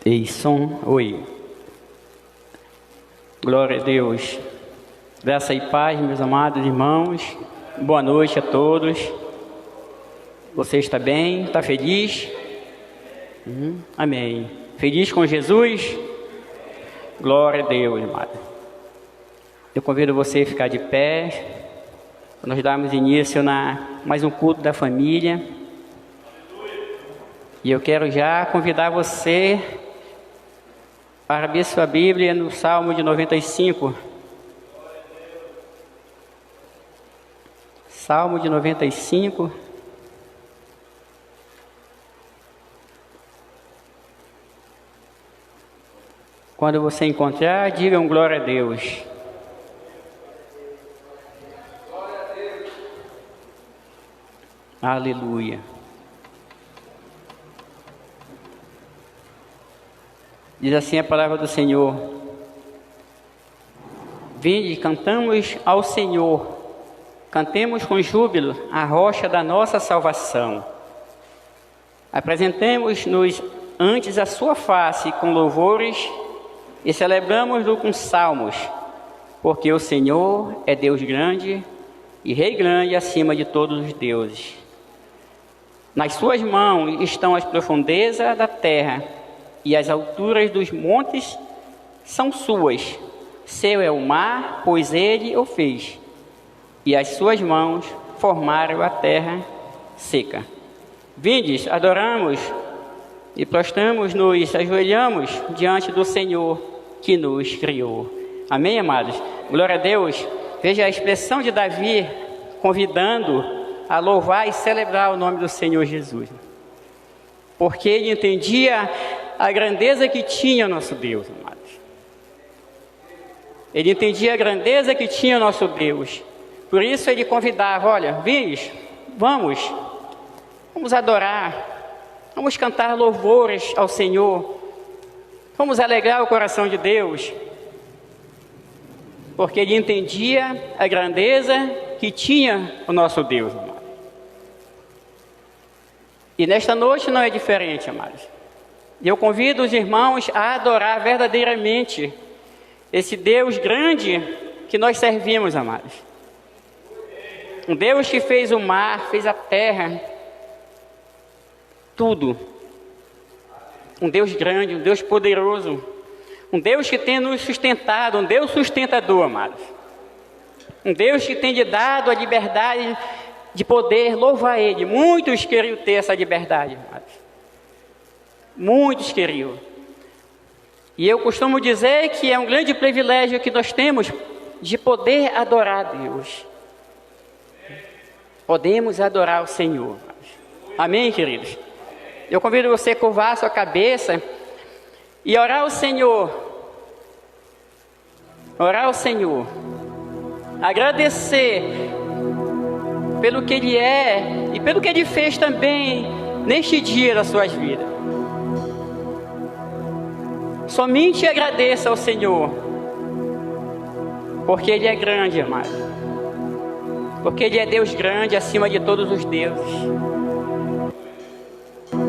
Ei, som, oi. Glória a Deus. Graça e paz, meus amados irmãos. Boa noite a todos. Você está bem? Está feliz? Amém. Feliz com Jesus? Glória a Deus, amado. Eu convido você a ficar de pé. Nós damos início a mais um culto da família. E eu quero já convidar você para abrir sua Bíblia no Salmo de 95. Salmo de 95. Quando você encontrar, digam glória a Deus. Aleluia. Diz assim a palavra do Senhor: vinde, cantamos ao Senhor, cantemos com júbilo a rocha da nossa salvação. Apresentemos-nos antes a sua face com louvores e celebramos-no com salmos, porque o Senhor é Deus grande e Rei grande acima de todos os deuses. Nas suas mãos estão as profundezas da terra, e as alturas dos montes são suas. Seu é o mar, pois ele o fez, e as suas mãos formaram a terra seca. Vindes, adoramos e prostramos-nos, ajoelhamos diante do Senhor que nos criou. Amém, amados? Glória a Deus. Veja a expressão de Davi convidando a louvar e celebrar o nome do Senhor Jesus, porque ele entendia a grandeza que tinha o nosso Deus, amados. Ele entendia a grandeza que tinha o nosso Deus. Por isso ele convidava: olha, vinde, vamos adorar, vamos cantar louvores ao Senhor, vamos alegrar o coração de Deus, porque ele entendia a grandeza que tinha o nosso Deus, amados. E nesta noite não é diferente, amados. Eu convido os irmãos a adorar verdadeiramente esse Deus grande que nós servimos, amados. Um Deus que fez o mar, fez a terra, tudo. Um Deus grande, um Deus poderoso, um Deus que tem nos sustentado, um Deus sustentador, amados. Um Deus que tem lhe dado a liberdade de poder louvar Ele. Muitos queriam ter essa liberdade, amados. Muitos queriam. E eu costumo dizer que é um grande privilégio que nós temos de poder adorar a Deus. Podemos adorar o Senhor. Amém, queridos? Eu convido você a curvar a sua cabeça e orar ao Senhor. Orar ao Senhor. Agradecer pelo que Ele é e pelo que Ele fez também neste dia das suas vidas. Somente agradeça ao Senhor, porque Ele é grande, amado. Porque Ele é Deus grande acima de todos os deuses.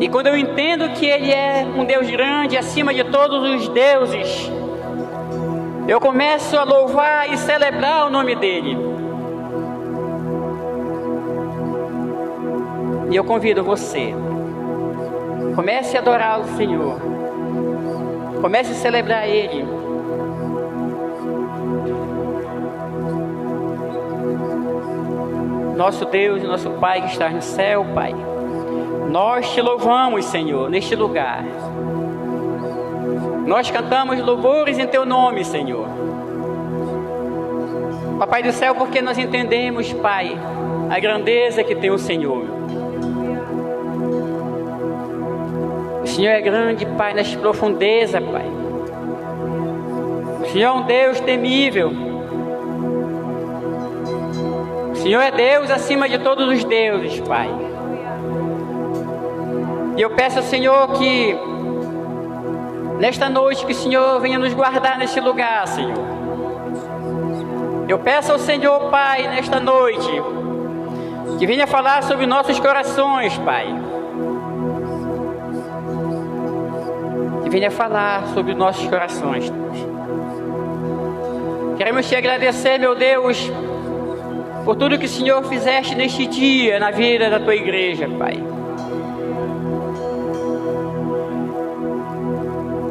E quando eu entendo que Ele é um Deus grande acima de todos os deuses, eu começo a louvar e celebrar o nome dEle. E eu convido você, comece a adorar o Senhor. Comece a celebrar Ele. Nosso Deus e nosso Pai que está no céu, Pai, nós te louvamos, Senhor, neste lugar. Nós cantamos louvores em Teu nome, Senhor. Papai do céu, porque nós entendemos, Pai, a grandeza que tem o Senhor. O Senhor é grande, Pai, nas profundezas, Pai. O Senhor é um Deus temível. O Senhor é Deus acima de todos os deuses, Pai. E eu peço ao Senhor que nesta noite que o Senhor venha nos guardar neste lugar, Senhor. Eu peço ao Senhor, Pai, nesta noite, que venha falar sobre nossos corações, Pai. e venha falar sobre os nossos corações. Queremos te agradecer, meu Deus, por tudo que o Senhor fizeste neste dia na vida da tua igreja, Pai.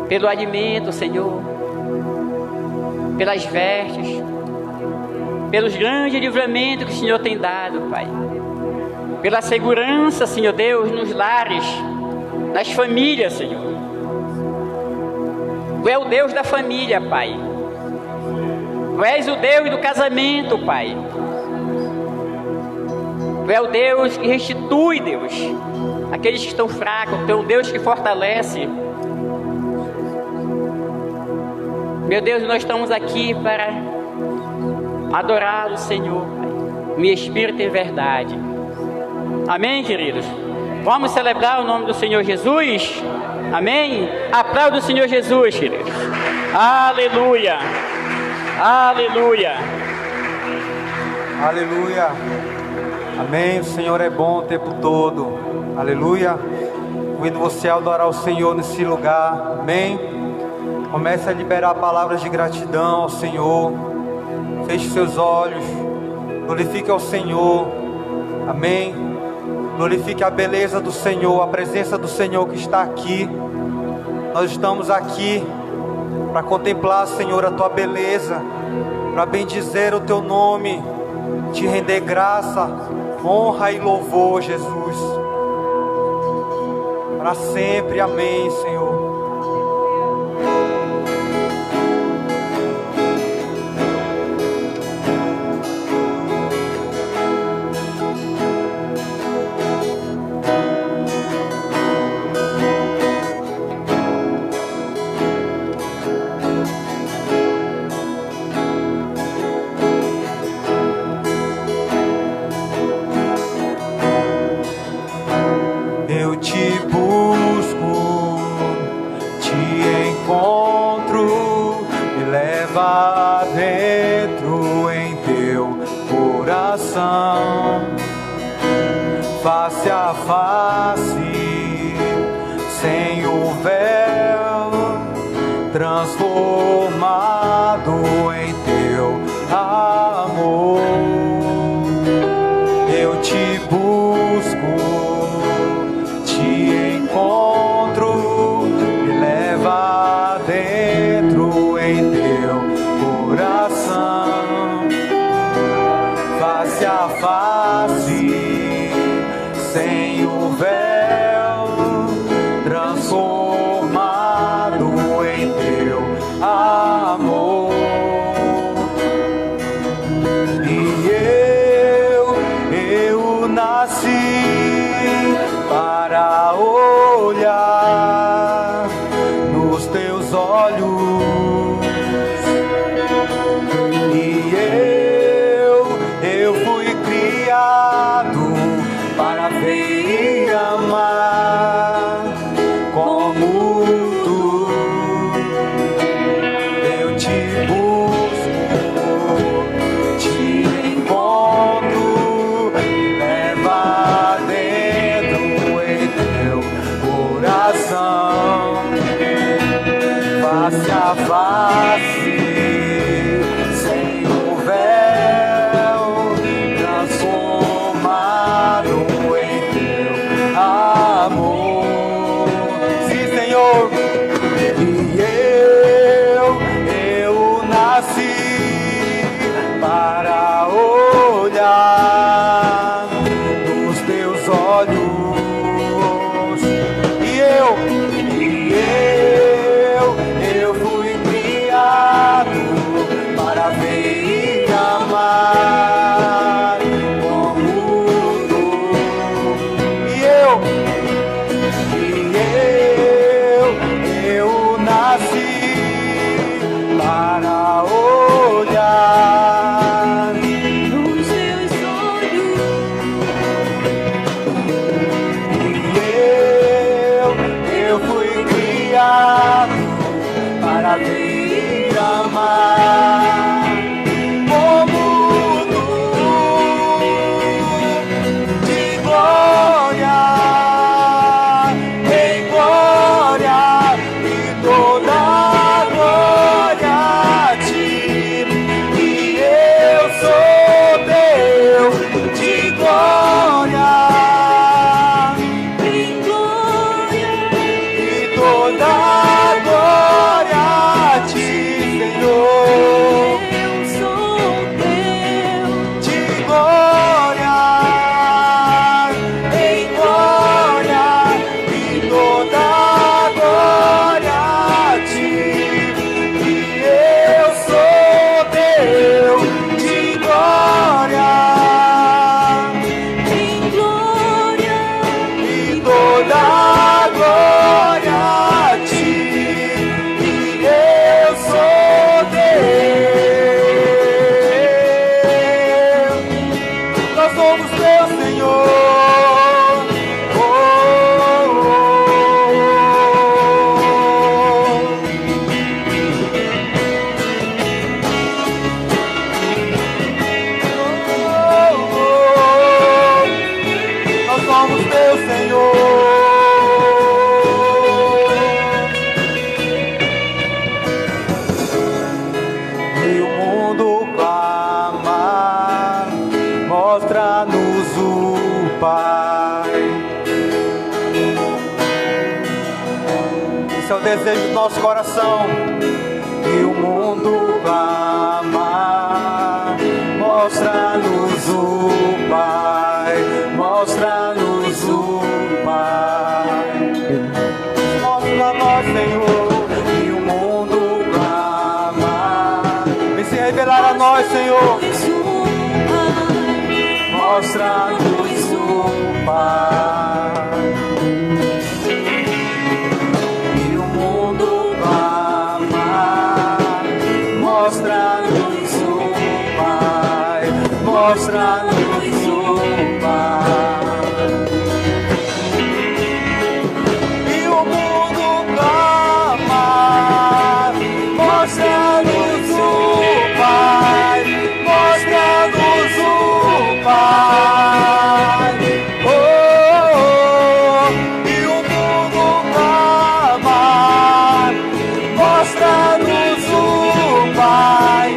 Pelo alimento, Senhor, pelas vestes, pelos grandes livramentos que o Senhor tem dado, Pai. Pela segurança, Senhor Deus, nos lares, nas famílias, Senhor. Tu és o Deus da família, Pai. Tu és o Deus do casamento, Pai. Tu és o Deus que restitui, Deus, aqueles que estão fracos. Tu és o Deus que fortalece. Meu Deus, nós estamos aqui para adorá-lo, Senhor, Pai, em espírito e verdade. Amém, queridos? Vamos celebrar o nome do Senhor Jesus? Amém? Aplauda o Senhor Jesus, queridos. Aleluia! Aleluia! Aleluia! Amém. O Senhor é bom o tempo todo. Aleluia! Convido você a adorar o Senhor nesse lugar. Amém. Comece a liberar palavras de gratidão ao Senhor. Feche seus olhos. Glorifique ao Senhor. Amém. Glorifique a beleza do Senhor, a presença do Senhor que está aqui. Nós estamos aqui para contemplar, Senhor, a tua beleza, para bendizer o teu nome, te render graça, honra e louvor, Jesus. Para sempre, amém, Senhor. Face a face, sem o véu, transformado em teu amor. Eu te busco, te encontro, me leva dentro em teu coração. Face a face, sem o véu, transformado em teu amor. E eu nasci para olhar nos teus olhos. E eu fui criado para ver e amar como tu. Eu te busco, te encontro, leva dentro em teu coração. Face a face, sem o véu, transformado em teu amor. Sim, Senhor. E eu nasci para olhar nos teus olhos. E eu fui criado para ver e amar como tu. E eu nasci para olhar nos teus olhos. Pai. Esse é o desejo do nosso coração, e o mundo ama. Mostra-nos o Pai, mostra-nos o Pai. Mostra a nós, Senhor, e o mundo ama. Vem se revelar a nós, Senhor. Mostra-nos o Pai. E o mundo ama. Mostra-nos o Pai. Mostra-nos o Pai. E o mundo ama. Mostra-nos o Pai. Mostra-nos o Pai. Oh, oh, oh. E o mundo ama. Mostra-nos o Pai.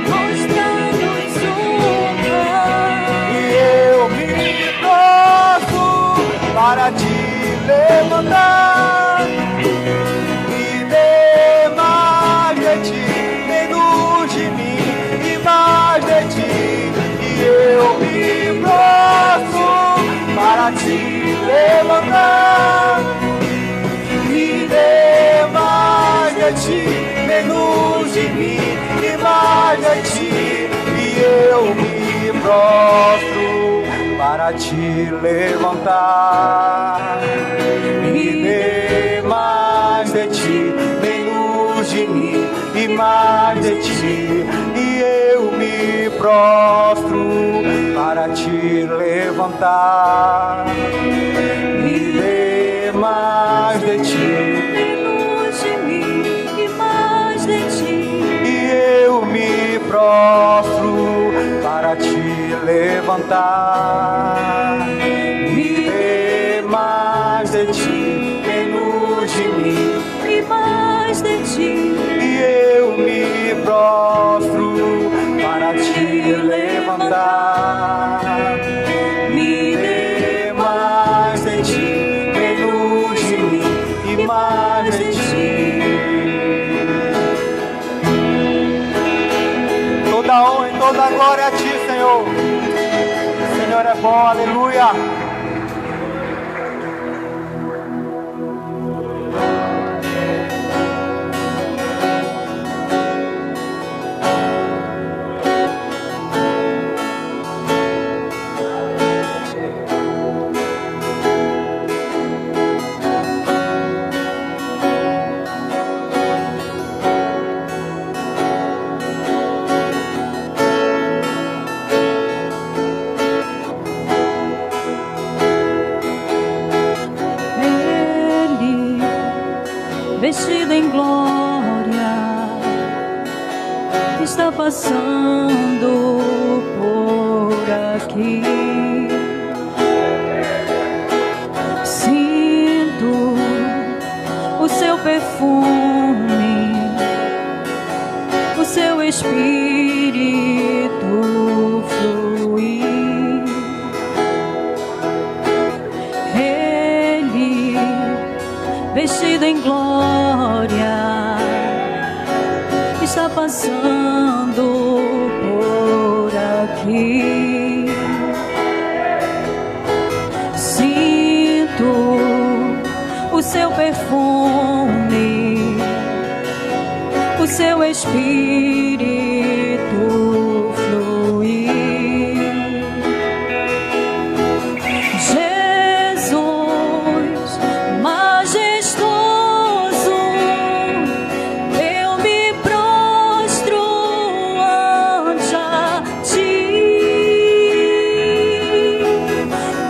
Mostra-nos o Pai. E eu me prostro para te levantar e demais de ti, menos de mim e mais de ti. E eu me prostro para te levantar e demais de ti, menos de mim e mais de ti. E eu me prostro para te levantar e demais de ti, menos de mim e mais de ti. E eu me prostro para te levantar e demais de ti, Menos de mim e mais de ti. e eu me prostro para te levantar e demais de ti, menos de mim, E mais de ti. e eu me prostro para te levantar e demais de ti, menos de mim e mais de ti. Toda honra e toda glória a ti, Senhor. O Senhor é bom, aleluia. Ele, vestido em glória, está passando por aqui. Sinto o seu perfume, o seu espírito fluir. Ele, vestido em glória, está passando por aqui. Sinto o seu perfume, o seu espírito fluir. Jesus, majestoso, eu me prostro ante a ti.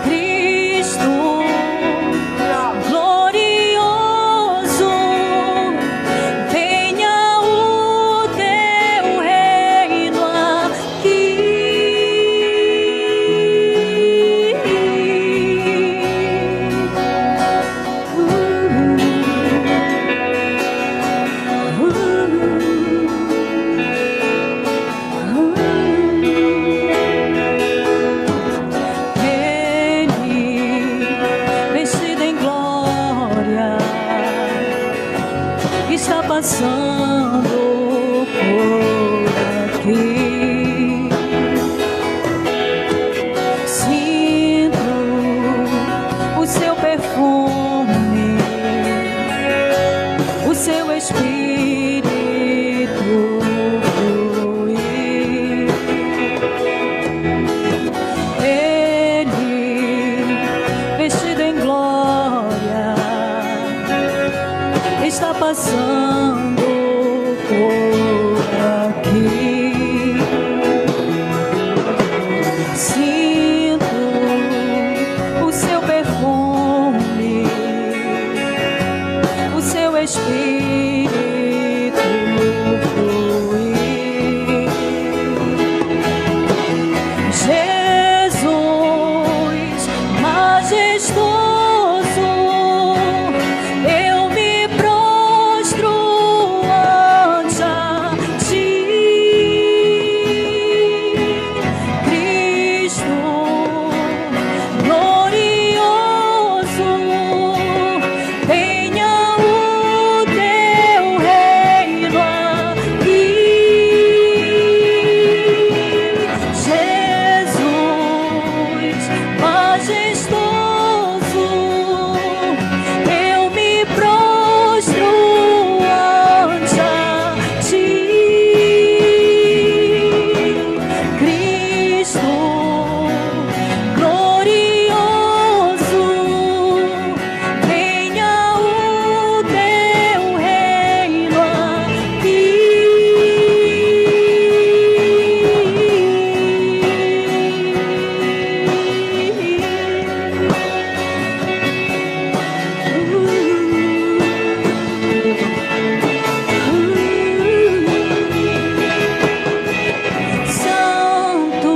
Cristo glorioso, venha o teu passando por aqui. Sinto o seu perfume, o seu espírito fluir. Ele, vestido em glória, está passando por aqui. Sinto o seu perfume, o seu espírito fluir. Jesus majestoso, eu me prostro ante a ti. Cristo glorioso, venha o teu reino aqui. Jesus majestoso, eu me prostro ante a ti. Cristo glorioso, venha o teu reino aqui. Santo,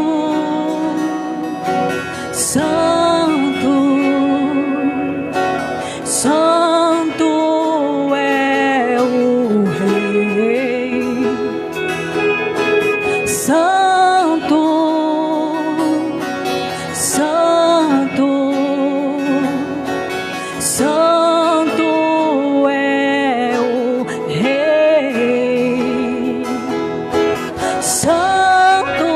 Santo é o Rei. Santo, Santo, Santo é o Rei. Santo,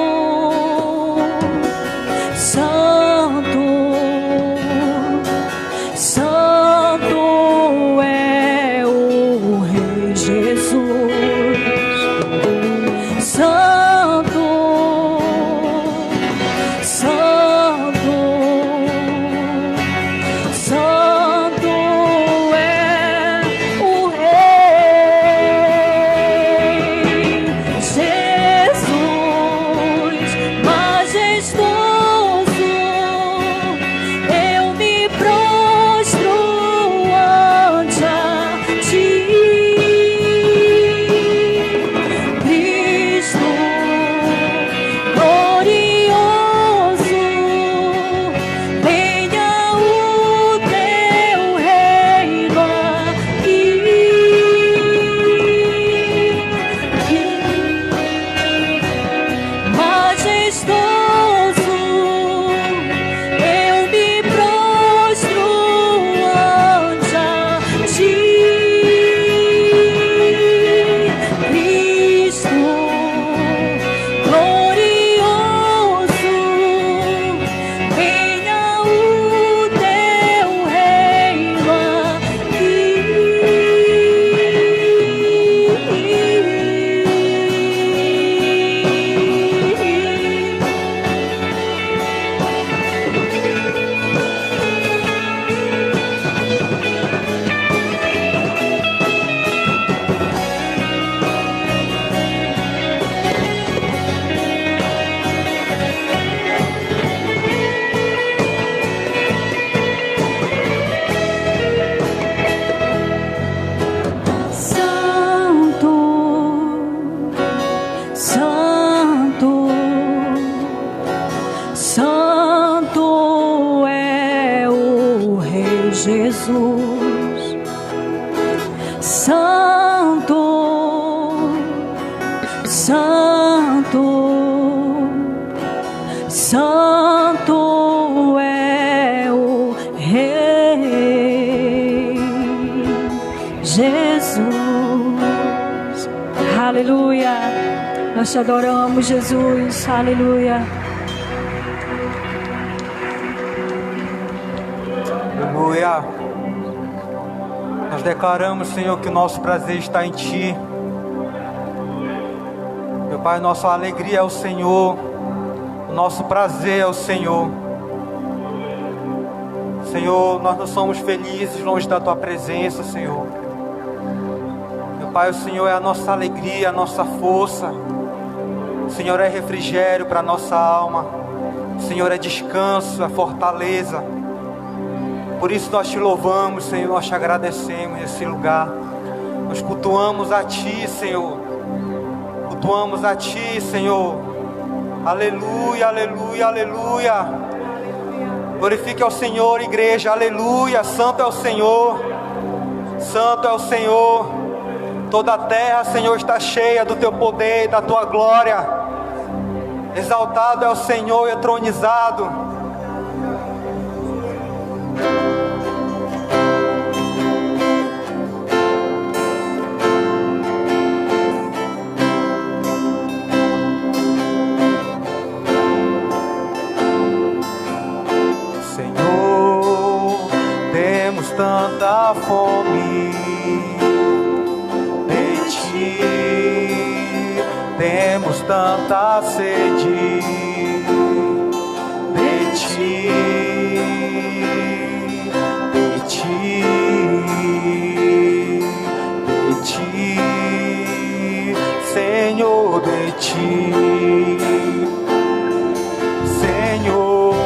Santo, Santo é o Rei Jesus. Santo, Santo, Santo é o Rei. Jesus majestoso, eu me prostro ante a ti. Cristo glorioso, venha o teu reino aqui. Majestoso, eu me prostro ante a ti. Cristo glorioso, venha o teu reino Santo, Santo, Santo é o Rei Jesus. Santo, Santo, Santo é o Rei Jesus. aleluia. Nós te adoramos, Jesus, aleluia. Aleluia. Nós declaramos, Senhor, que o nosso prazer está em Ti. Meu Pai, nossa alegria é o Senhor. O nosso prazer é o Senhor. Senhor, nós não somos felizes longe da Tua presença, Senhor. Meu Pai, o Senhor é a nossa alegria, a nossa força. O Senhor é refrigério para a nossa alma. O Senhor é descanso, é fortaleza. Por isso nós te louvamos, Senhor, nós te agradecemos nesse lugar. Nós cultuamos a Ti, Senhor. Cultuamos a Ti, Senhor. Aleluia, aleluia, aleluia. Glorifique ao Senhor, igreja, aleluia. Santo é o Senhor. Santo é o Senhor. Toda a terra, Senhor, está cheia do Teu poder e da Tua glória. Exaltado é o Senhor, entronizado. Senhor, temos tanta fome de Ti, temos tanta sede de Ti, de Ti, de Ti, Senhor, de Ti, Senhor,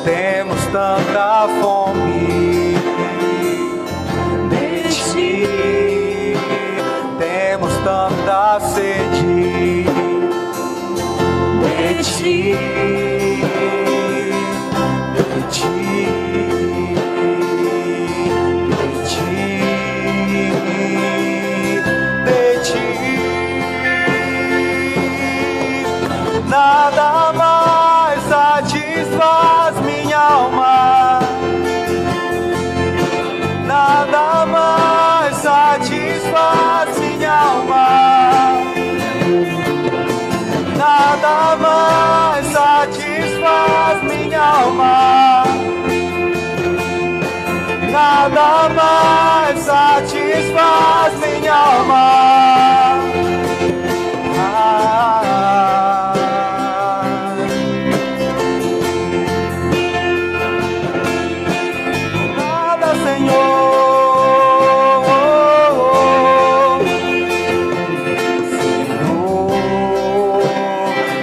temos tanta fome de Ti, temos tanta sede de Ti, de Ti, de Ti, de Ti. Nada mais satisfaz minha alma, nada mais satisfaz minha alma, nada mais satisfaz minha alma, nada mais satisfaz minha alma. Nada, Senhor. Senhor,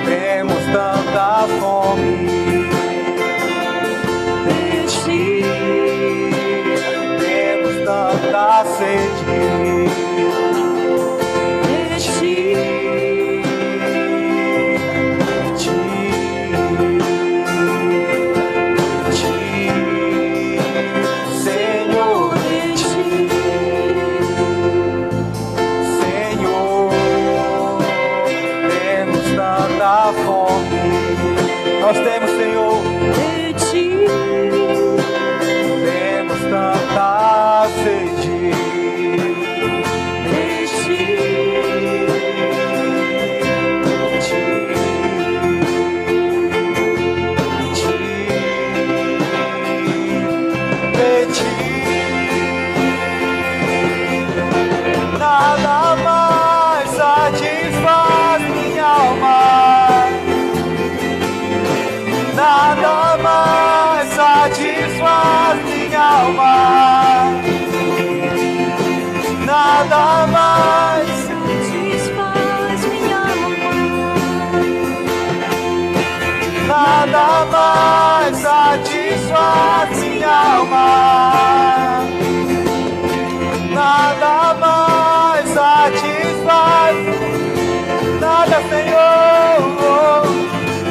temos tanta fome de Ti, temos tanta sede de Ti, de Ti, Senhor, de Ti, Senhor, temos tanta fome. Nós temos, Senhor, De Ti, temos tanta sede de Ti, de Ti. Nada mais satisfaz minha alma, nada mais satisfaz minha alma, nada mais, satisfaz minha alma, nada mais satisfaz minha alma, nada mais satisfaz, nada, Senhor,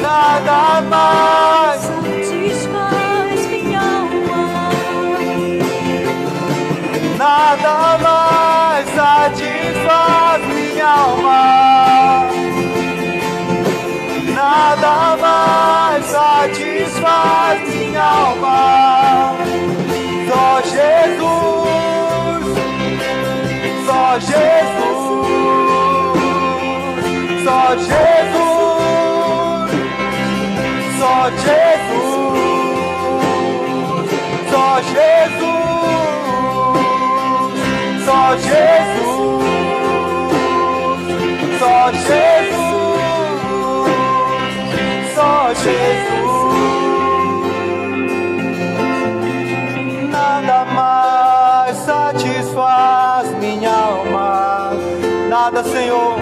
nada mais, satisfaz minha alma, nada mais satisfaz minha alma, nada mais satisfaz minha alma. Só Jesus, só Jesus, Só Jesus, só Jesus, só Jesus, só Jesus. Nada mais satisfaz minha alma, nada, Senhor.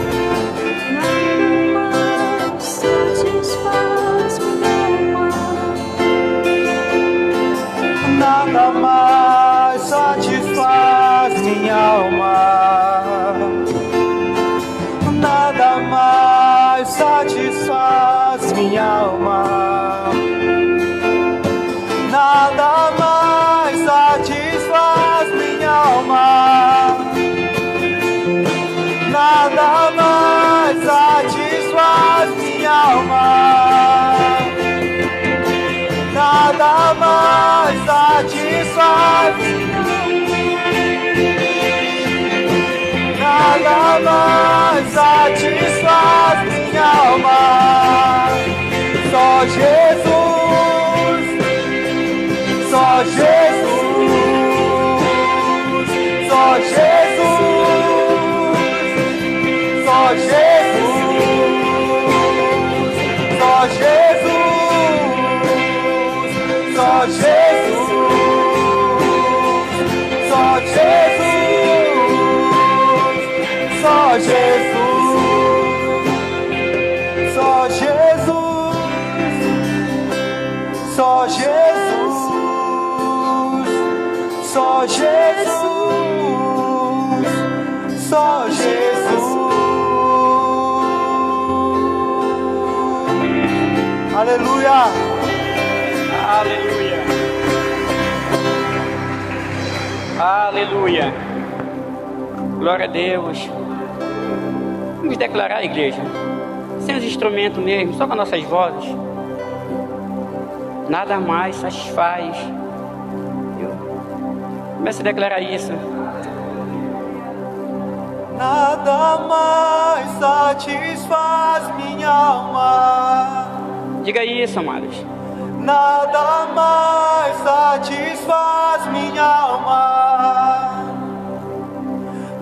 Nada mais satisfaz minha alma. Nada mais satisfaz minha alma. Nada mais satisfaz minha alma. Nada mais satisfaz minha alma. Nada mais satisfaz. Nada mais satisfaz minha alma. Só Jesus, só Jesus, só Jesus, só Jesus, só Jesus. Só Jesus, só Jesus, só Jesus, só Jesus, só Jesus, só Jesus, só Jesus. Aleluia. Aleluia. Aleluia. Glória a Deus. Vamos declarar, a igreja, sem os instrumentos mesmo, só com as nossas vozes. Nada mais satisfaz. Comece a declarar isso. Nada mais satisfaz minha alma. Diga isso, amados. Nada mais satisfaz minha alma.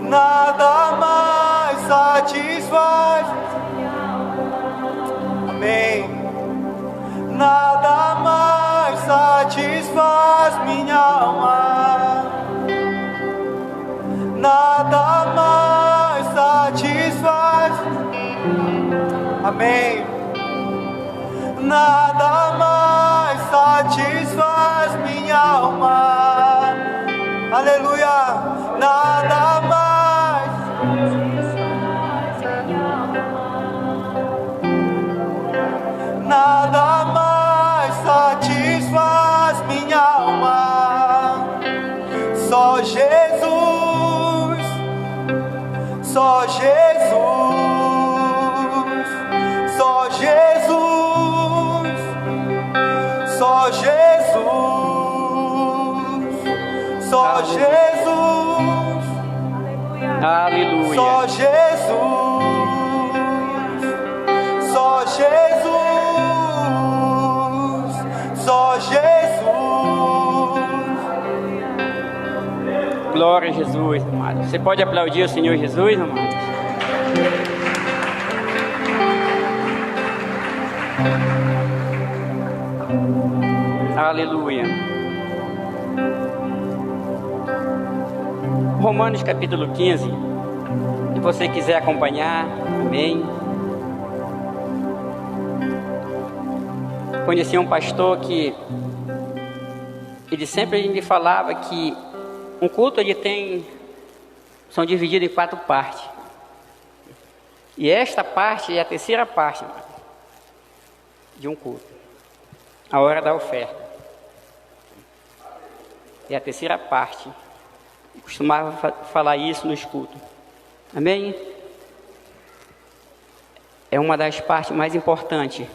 Nada mais satisfaz. Amém. Nada mais satisfaz minha alma. Nada mais satisfaz. Amém. Nada mais satisfaz minha alma. Aleluia. Nada mais satisfaz minha alma. Nada mais satisfaz minha alma. Só Jesus, só Jesus, só Jesus, só Jesus, só Jesus, Aleluia. só Jesus, só Jesus, só Jesus. Glória a Jesus, amado. Você pode aplaudir o Senhor Jesus, amado? Aleluia. Romanos capítulo 15. Se você quiser acompanhar, amém. Conheci um pastor que ele sempre me falava que um culto são divididos em 4 partes. E esta parte é a terceira parte de um culto. A hora da oferta. É a terceira parte. Eu costumava falar isso nos cultos. Amém? É uma das partes mais importantes.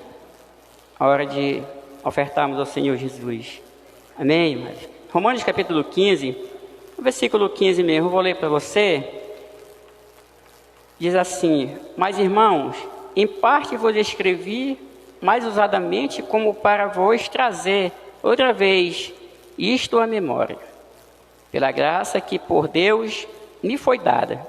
A hora de ofertarmos ao Senhor Jesus. Amém, irmãos? Romanos capítulo 15, o versículo 15 mesmo, eu vou ler para você. Diz assim: mas irmãos, em parte vos escrevi mais ousadamente, como para vos trazer outra vez isto à memória, pela graça que por Deus me foi dada,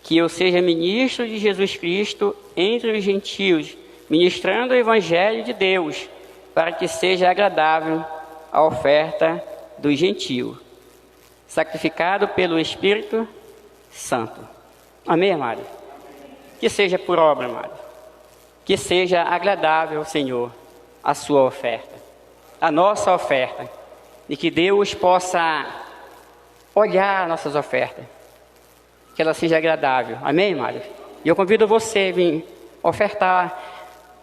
que eu seja ministro de Jesus Cristo entre os gentios, ministrando o Evangelho de Deus, para que seja agradável a oferta do gentio, sacrificado pelo Espírito Santo. Amém, amado? Que seja por obra, amado. Que seja agradável, Senhor, a sua oferta, a nossa oferta, e que Deus possa olhar nossas ofertas, que ela seja agradável. Amém, amado? E eu convido você a vir ofertar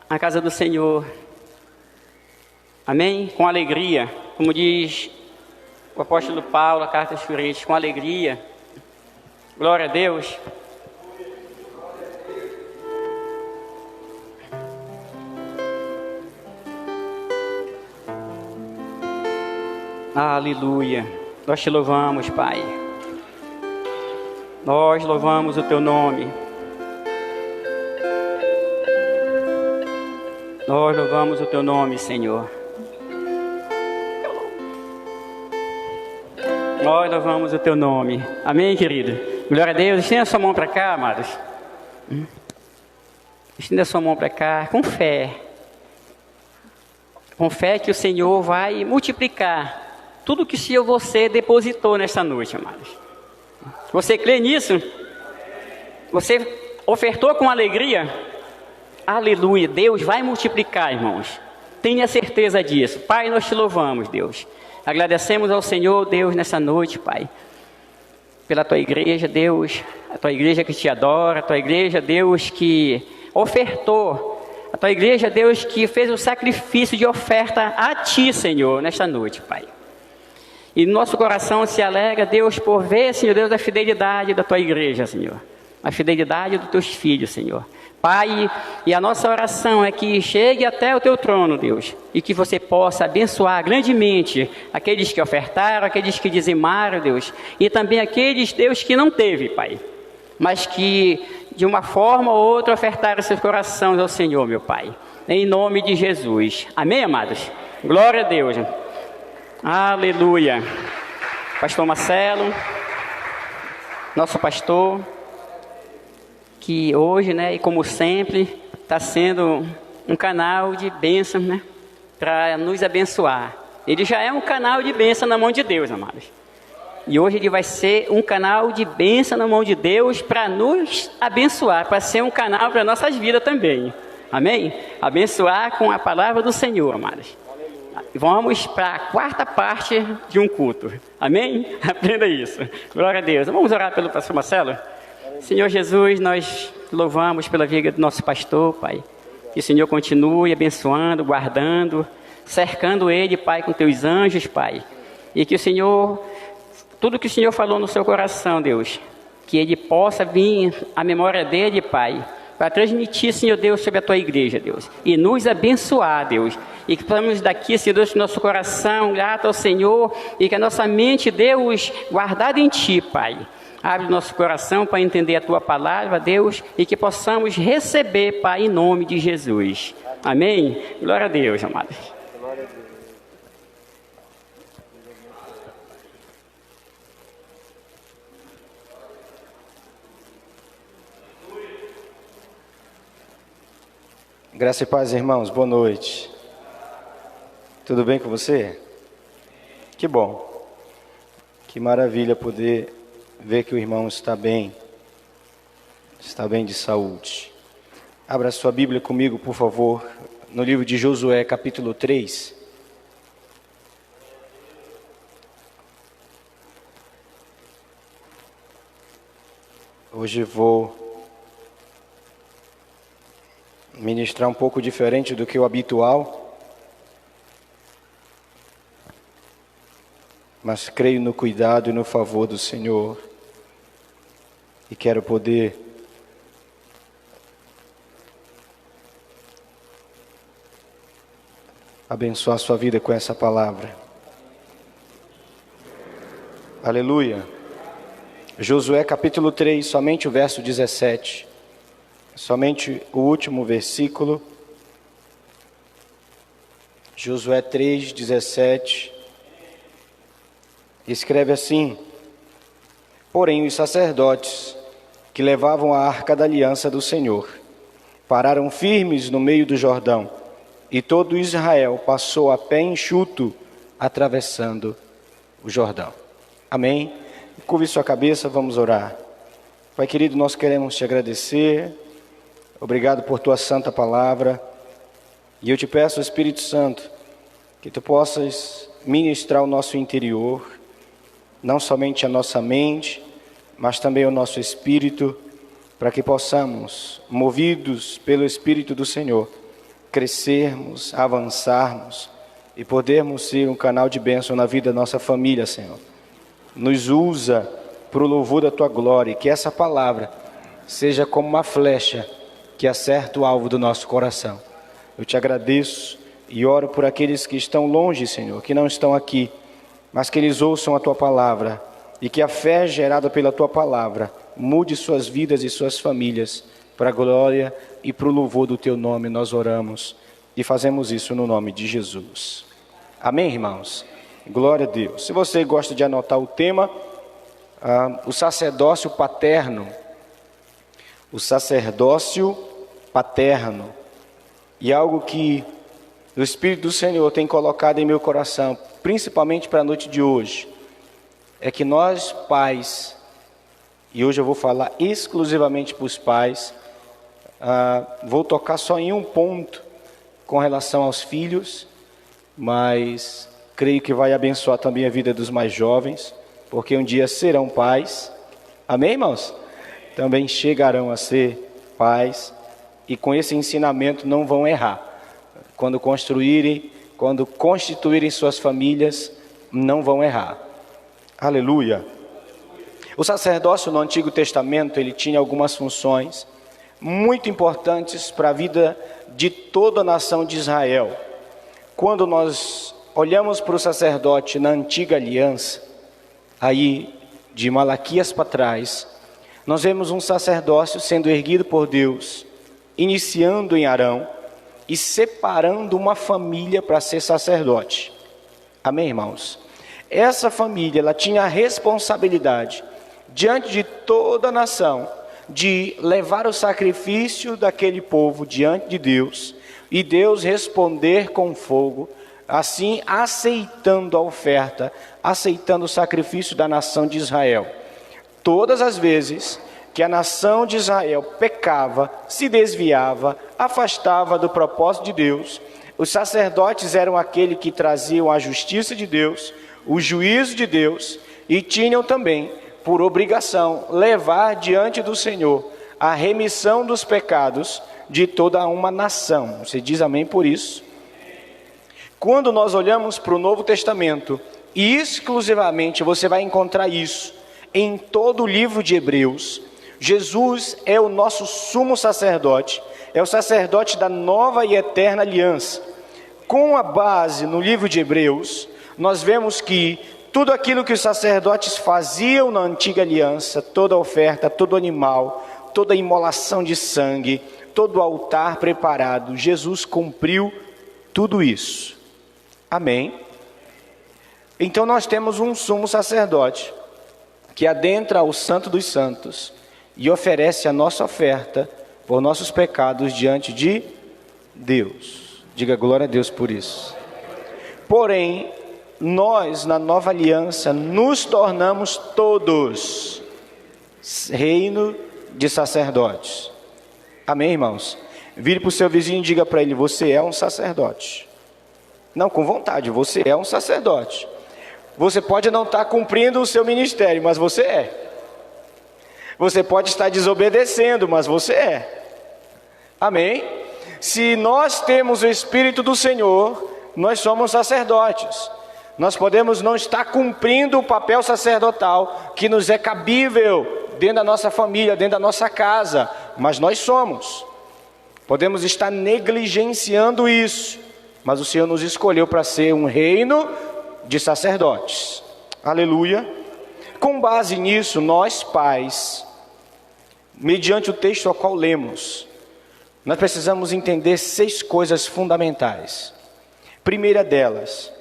a casa do Senhor. Amém? Com alegria, como diz o apóstolo Paulo, a carta aos Coríntios, com alegria. Glória a Deus. Aleluia. Nós te louvamos, Pai. Nós louvamos o teu nome. Nós louvamos o teu nome, Senhor. Nós louvamos o teu nome. Amém, querido? Glória a Deus. Estenda a sua mão para cá, amados. Estenda a sua mão para cá, com fé. Com fé que o Senhor vai multiplicar tudo que o Senhor você depositou nesta noite, amados. Você crê nisso? Você ofertou com alegria? Aleluia. Deus vai multiplicar, irmãos. Tenha certeza disso. Pai, nós te louvamos, Deus. Agradecemos ao Senhor, Deus, nessa noite, Pai, pela tua igreja, Deus, a tua igreja que te adora, a tua igreja, Deus, que ofertou, a tua igreja, Deus, que fez o sacrifício de oferta a ti, Senhor, nesta noite, Pai. E nosso coração se alegra, Deus, por ver, Senhor Deus, a fidelidade da tua igreja, Senhor, a fidelidade dos teus filhos, Senhor. Pai, e a nossa oração é que chegue até o teu trono, Deus, e que você possa abençoar grandemente aqueles que ofertaram, aqueles que dizimaram, Deus, e também aqueles, Deus, que não teve, Pai, mas que de uma forma ou outra ofertaram seus corações ao Senhor, meu Pai, em nome de Jesus. Amém, amados? Glória a Deus. Aleluia. Pastor Marcelo, nosso pastor, que hoje, né, e como sempre, está sendo um canal de bênção, né, para nos abençoar. Ele já é um canal de bênção na mão de Deus, amados. E hoje ele vai ser um canal de bênção na mão de Deus para nos abençoar, para ser um canal para nossas vidas também. Amém? Abençoar com a palavra do Senhor, amados. Vamos para a quarta parte de um culto. Amém? Aprenda isso. Glória a Deus. Vamos orar pelo pastor Marcelo? Senhor Jesus, nós louvamos pela vida do nosso pastor, Pai. Que o Senhor continue abençoando, guardando, cercando ele, Pai, com teus anjos, Pai. E que o Senhor, tudo que o Senhor falou no seu coração, Deus, que ele possa vir à memória dele, Pai, para transmitir, Senhor Deus, sobre a tua igreja, Deus, e nos abençoar, Deus, e que possamos daqui, Senhor Deus, nosso coração grato ao Senhor, e que a nossa mente, Deus, guardada em ti, Pai. Abre o nosso coração para entender a tua palavra, Deus, e que possamos receber, Pai, em nome de Jesus. Amém? Glória a Deus, amados. Glória a Deus. Graça e paz, irmãos. Boa noite. Tudo bem com você? Que bom. Que maravilha poder ver que o irmão está bem de saúde. Abra sua Bíblia comigo, por favor, no livro de Josué, capítulo 3. Hoje vou ministrar um pouco diferente do que o habitual, mas creio no cuidado e no favor do Senhor. E quero poder abençoar a sua vida com essa palavra. Aleluia. Josué capítulo 3, somente o verso 17. Somente o último versículo. Josué 3, 17. escreve assim: porém os sacerdotes que levavam a arca da aliança do Senhor pararam firmes no meio do Jordão, e todo Israel passou a pé enxuto, atravessando o Jordão. Amém? Curve sua cabeça, vamos orar. Pai querido, nós queremos te agradecer. Obrigado por tua santa palavra. E eu te peço, Espírito Santo, que tu possas ministrar o nosso interior, não somente a nossa mente, mas também o nosso espírito, para que possamos, movidos pelo Espírito do Senhor, crescermos, avançarmos e podermos ser um canal de bênção na vida da nossa família, Senhor. Nos usa para o louvor da tua glória, e que essa palavra seja como uma flecha que acerta o alvo do nosso coração. Eu te agradeço e oro por aqueles que estão longe, Senhor, que não estão aqui, mas que eles ouçam a tua palavra e que a fé gerada pela tua palavra mude suas vidas e suas famílias para a glória e para o louvor do teu nome. Nós oramos e fazemos isso no nome de Jesus. Amém, irmãos? Glória a Deus. Se você gosta de anotar o tema, o sacerdócio paterno. O sacerdócio paterno. E algo que o Espírito do Senhor tem colocado em meu coração, principalmente para a noite de hoje, é que nós pais, e hoje eu vou falar exclusivamente para os pais, vou tocar só em um ponto com relação aos filhos, mas creio que vai abençoar também a vida dos mais jovens, porque um dia serão pais. Amém, irmãos? Também chegarão a ser pais, e com esse ensinamento não vão errar. Quando constituírem suas famílias, não vão errar. Aleluia. O sacerdócio no Antigo Testamento, ele tinha algumas funções muito importantes para a vida de toda a nação de Israel. Quando nós olhamos para o sacerdote na Antiga Aliança, aí de Malaquias para trás, nós vemos um sacerdócio sendo erguido por Deus, iniciando em Arão e separando uma família para ser sacerdote. Amém, irmãos? Essa família, ela tinha a responsabilidade, diante de toda a nação, de levar o sacrifício daquele povo diante de Deus, e Deus responder com fogo, assim aceitando a oferta, aceitando o sacrifício da nação de Israel. Todas as vezes que a nação de Israel pecava, se desviava, afastava do propósito de Deus, os sacerdotes eram aqueles que traziam a justiça de Deus, o juízo de Deus, e tinham também por obrigação levar diante do Senhor a remissão dos pecados de toda uma nação. Você diz amém por isso? Quando nós olhamos para o Novo Testamento, e exclusivamente você vai encontrar isso em todo o livro de Hebreus, Jesus é o nosso sumo sacerdote, é o sacerdote da nova e eterna aliança. Com a base no livro de Hebreus, nós vemos que tudo aquilo que os sacerdotes faziam na antiga aliança, toda oferta, todo animal, toda imolação de sangue, todo altar preparado, Jesus cumpriu tudo isso. Amém? Então nós temos um sumo sacerdote que adentra ao Santo dos Santos e oferece a nossa oferta por nossos pecados diante de Deus. Diga glória a Deus por isso. Porém, nós na nova aliança nos tornamos todos reino de sacerdotes. Amém, irmãos? Vire para o seu vizinho e diga para ele: você é um sacerdote. Não, com vontade, você é um sacerdote. Você pode não estar cumprindo o seu ministério, mas você é. Você pode estar desobedecendo, mas você é. Amém? Se nós temos o Espírito do Senhor, nós somos sacerdotes. Nós podemos não estar cumprindo o papel sacerdotal que nos é cabível dentro da nossa família, dentro da nossa casa, mas nós somos. Podemos estar negligenciando isso, mas o Senhor nos escolheu para ser um reino de sacerdotes. Aleluia. Com base nisso, nós pais, mediante o texto ao qual lemos, nós precisamos entender 6 coisas fundamentais. Primeira delas,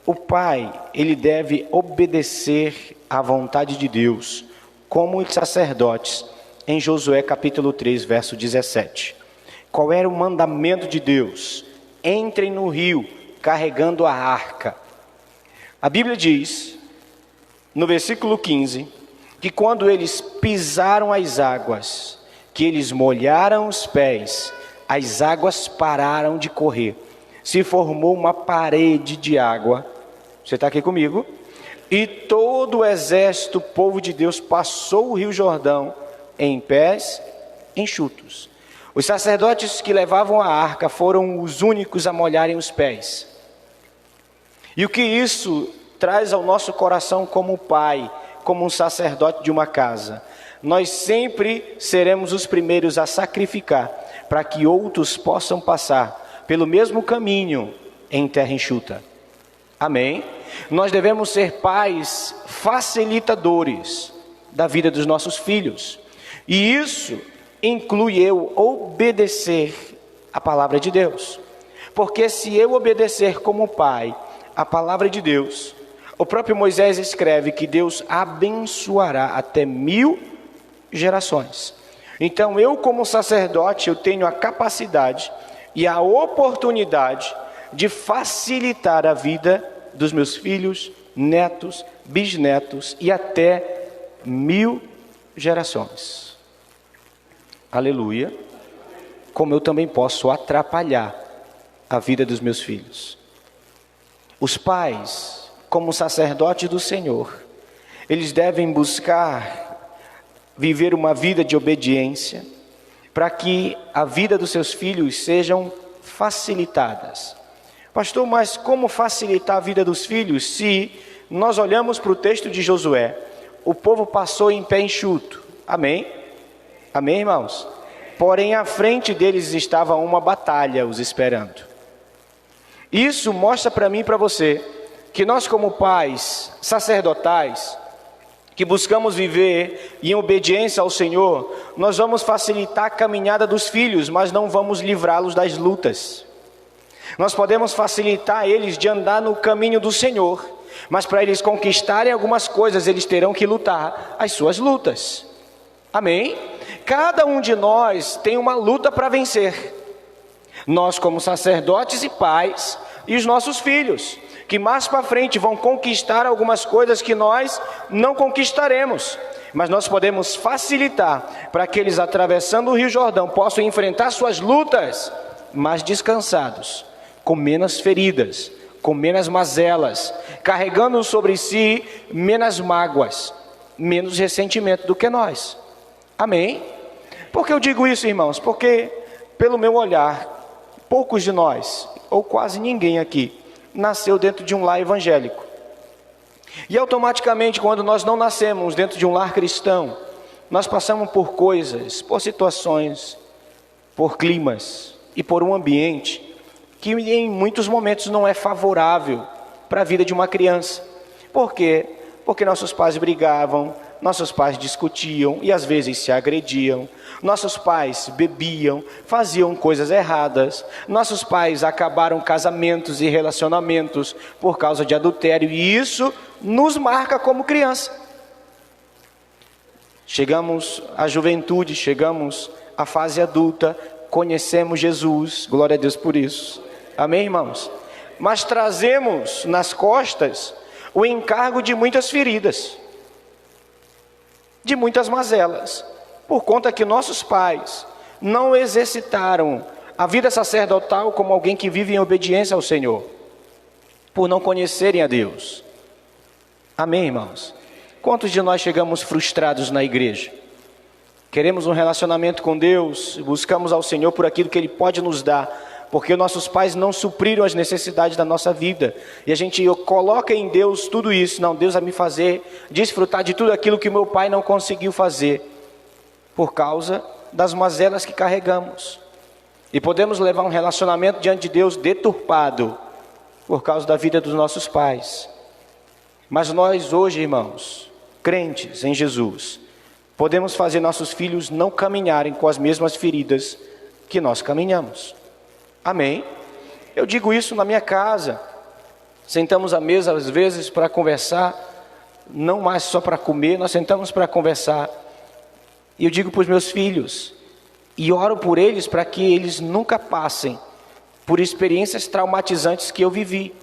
O pai, ele deve obedecer à vontade de Deus, como os sacerdotes, em Josué capítulo 3, verso 17. Qual era o mandamento de Deus? Entrem no rio, carregando a arca. A Bíblia diz, no versículo 15, que quando eles pisaram as águas, que eles molharam os pés, as águas pararam de correr. Se formou uma parede de água. Você está aqui comigo? E todo o exército, o povo de Deus, passou o rio Jordão em pés enxutos. Os sacerdotes que levavam a arca foram os únicos a molharem os pés. E o que isso traz ao nosso coração como pai, como um sacerdote de uma casa? Nós sempre seremos os primeiros a sacrificar, para que outros possam passar pelo mesmo caminho em terra enxuta. Amém? Nós devemos ser pais facilitadores da vida dos nossos filhos. E isso inclui eu obedecer a palavra de Deus. Porque se eu obedecer como pai a palavra de Deus, o próprio Moisés escreve que Deus abençoará até 1000 gerações. Então eu, como sacerdote, eu tenho a capacidade e a oportunidade de facilitar a vida dos meus filhos, netos, bisnetos e até 1000 gerações. Aleluia. Como eu também posso atrapalhar a vida dos meus filhos. Os pais, como sacerdotes do Senhor, eles devem buscar viver uma vida de obediência, para que a vida dos seus filhos sejam facilitadas. Pastor, mas como facilitar a vida dos filhos se nós olhamos para o texto de Josué? O povo passou em pé enxuto. Amém? Amém, irmãos? Porém, à frente deles estava uma batalha os esperando. Isso mostra para mim e para você que nós, como pais sacerdotais, que buscamos viver em obediência ao Senhor, nós vamos facilitar a caminhada dos filhos, mas não vamos livrá-los das lutas. Nós podemos facilitar eles de andar no caminho do Senhor, mas para eles conquistarem algumas coisas, eles terão que lutar as suas lutas. Amém? Cada um de nós tem uma luta para vencer. Nós, como sacerdotes e pais, e os nossos filhos, que mais para frente vão conquistar algumas coisas que nós não conquistaremos, mas nós podemos facilitar para que eles, atravessando o Rio Jordão, possam enfrentar suas lutas mais descansados, com menos feridas, com menos mazelas, carregando sobre si menos mágoas, menos ressentimento do que nós. Amém? Por que eu digo isso, irmãos? Porque, pelo meu olhar, poucos de nós, ou quase ninguém aqui, nasceu dentro de um lar evangélico. E automaticamente, quando nós não nascemos dentro de um lar cristão, nós passamos por coisas, por situações, por climas e por um ambiente que em muitos momentos não é favorável para a vida de uma criança. Por quê? Porque nossos pais brigavam, nossos pais discutiam e às vezes se agrediam. Nossos pais bebiam, faziam coisas erradas. Nossos pais acabaram casamentos e relacionamentos por causa de adultério. E isso nos marca como criança. Chegamos à juventude, chegamos à fase adulta, conhecemos Jesus, glória a Deus por isso. Amém, irmãos? Mas trazemos nas costas o encargo de muitas feridas, de muitas mazelas, por conta que nossos pais não exercitaram a vida sacerdotal como alguém que vive em obediência ao Senhor, por não conhecerem a Deus. Amém, irmãos? Quantos de nós chegamos frustrados na igreja? Queremos um relacionamento com Deus, buscamos ao Senhor por aquilo que Ele pode nos dar, porque nossos pais não supriram as necessidades da nossa vida, e a gente coloca em Deus tudo isso. Não, Deus vai me fazer desfrutar de tudo aquilo que meu pai não conseguiu fazer, por causa das mazelas que carregamos, e podemos levar um relacionamento diante de Deus deturpado, por causa da vida dos nossos pais. Mas nós hoje, irmãos, crentes em Jesus, podemos fazer nossos filhos não caminharem com as mesmas feridas que nós caminhamos. Amém? Eu digo isso na minha casa. Sentamos à mesa às vezes para conversar, não mais só para comer, nós sentamos para conversar. E eu digo para os meus filhos, e oro por eles para que eles nunca passem por experiências traumatizantes que eu vivi.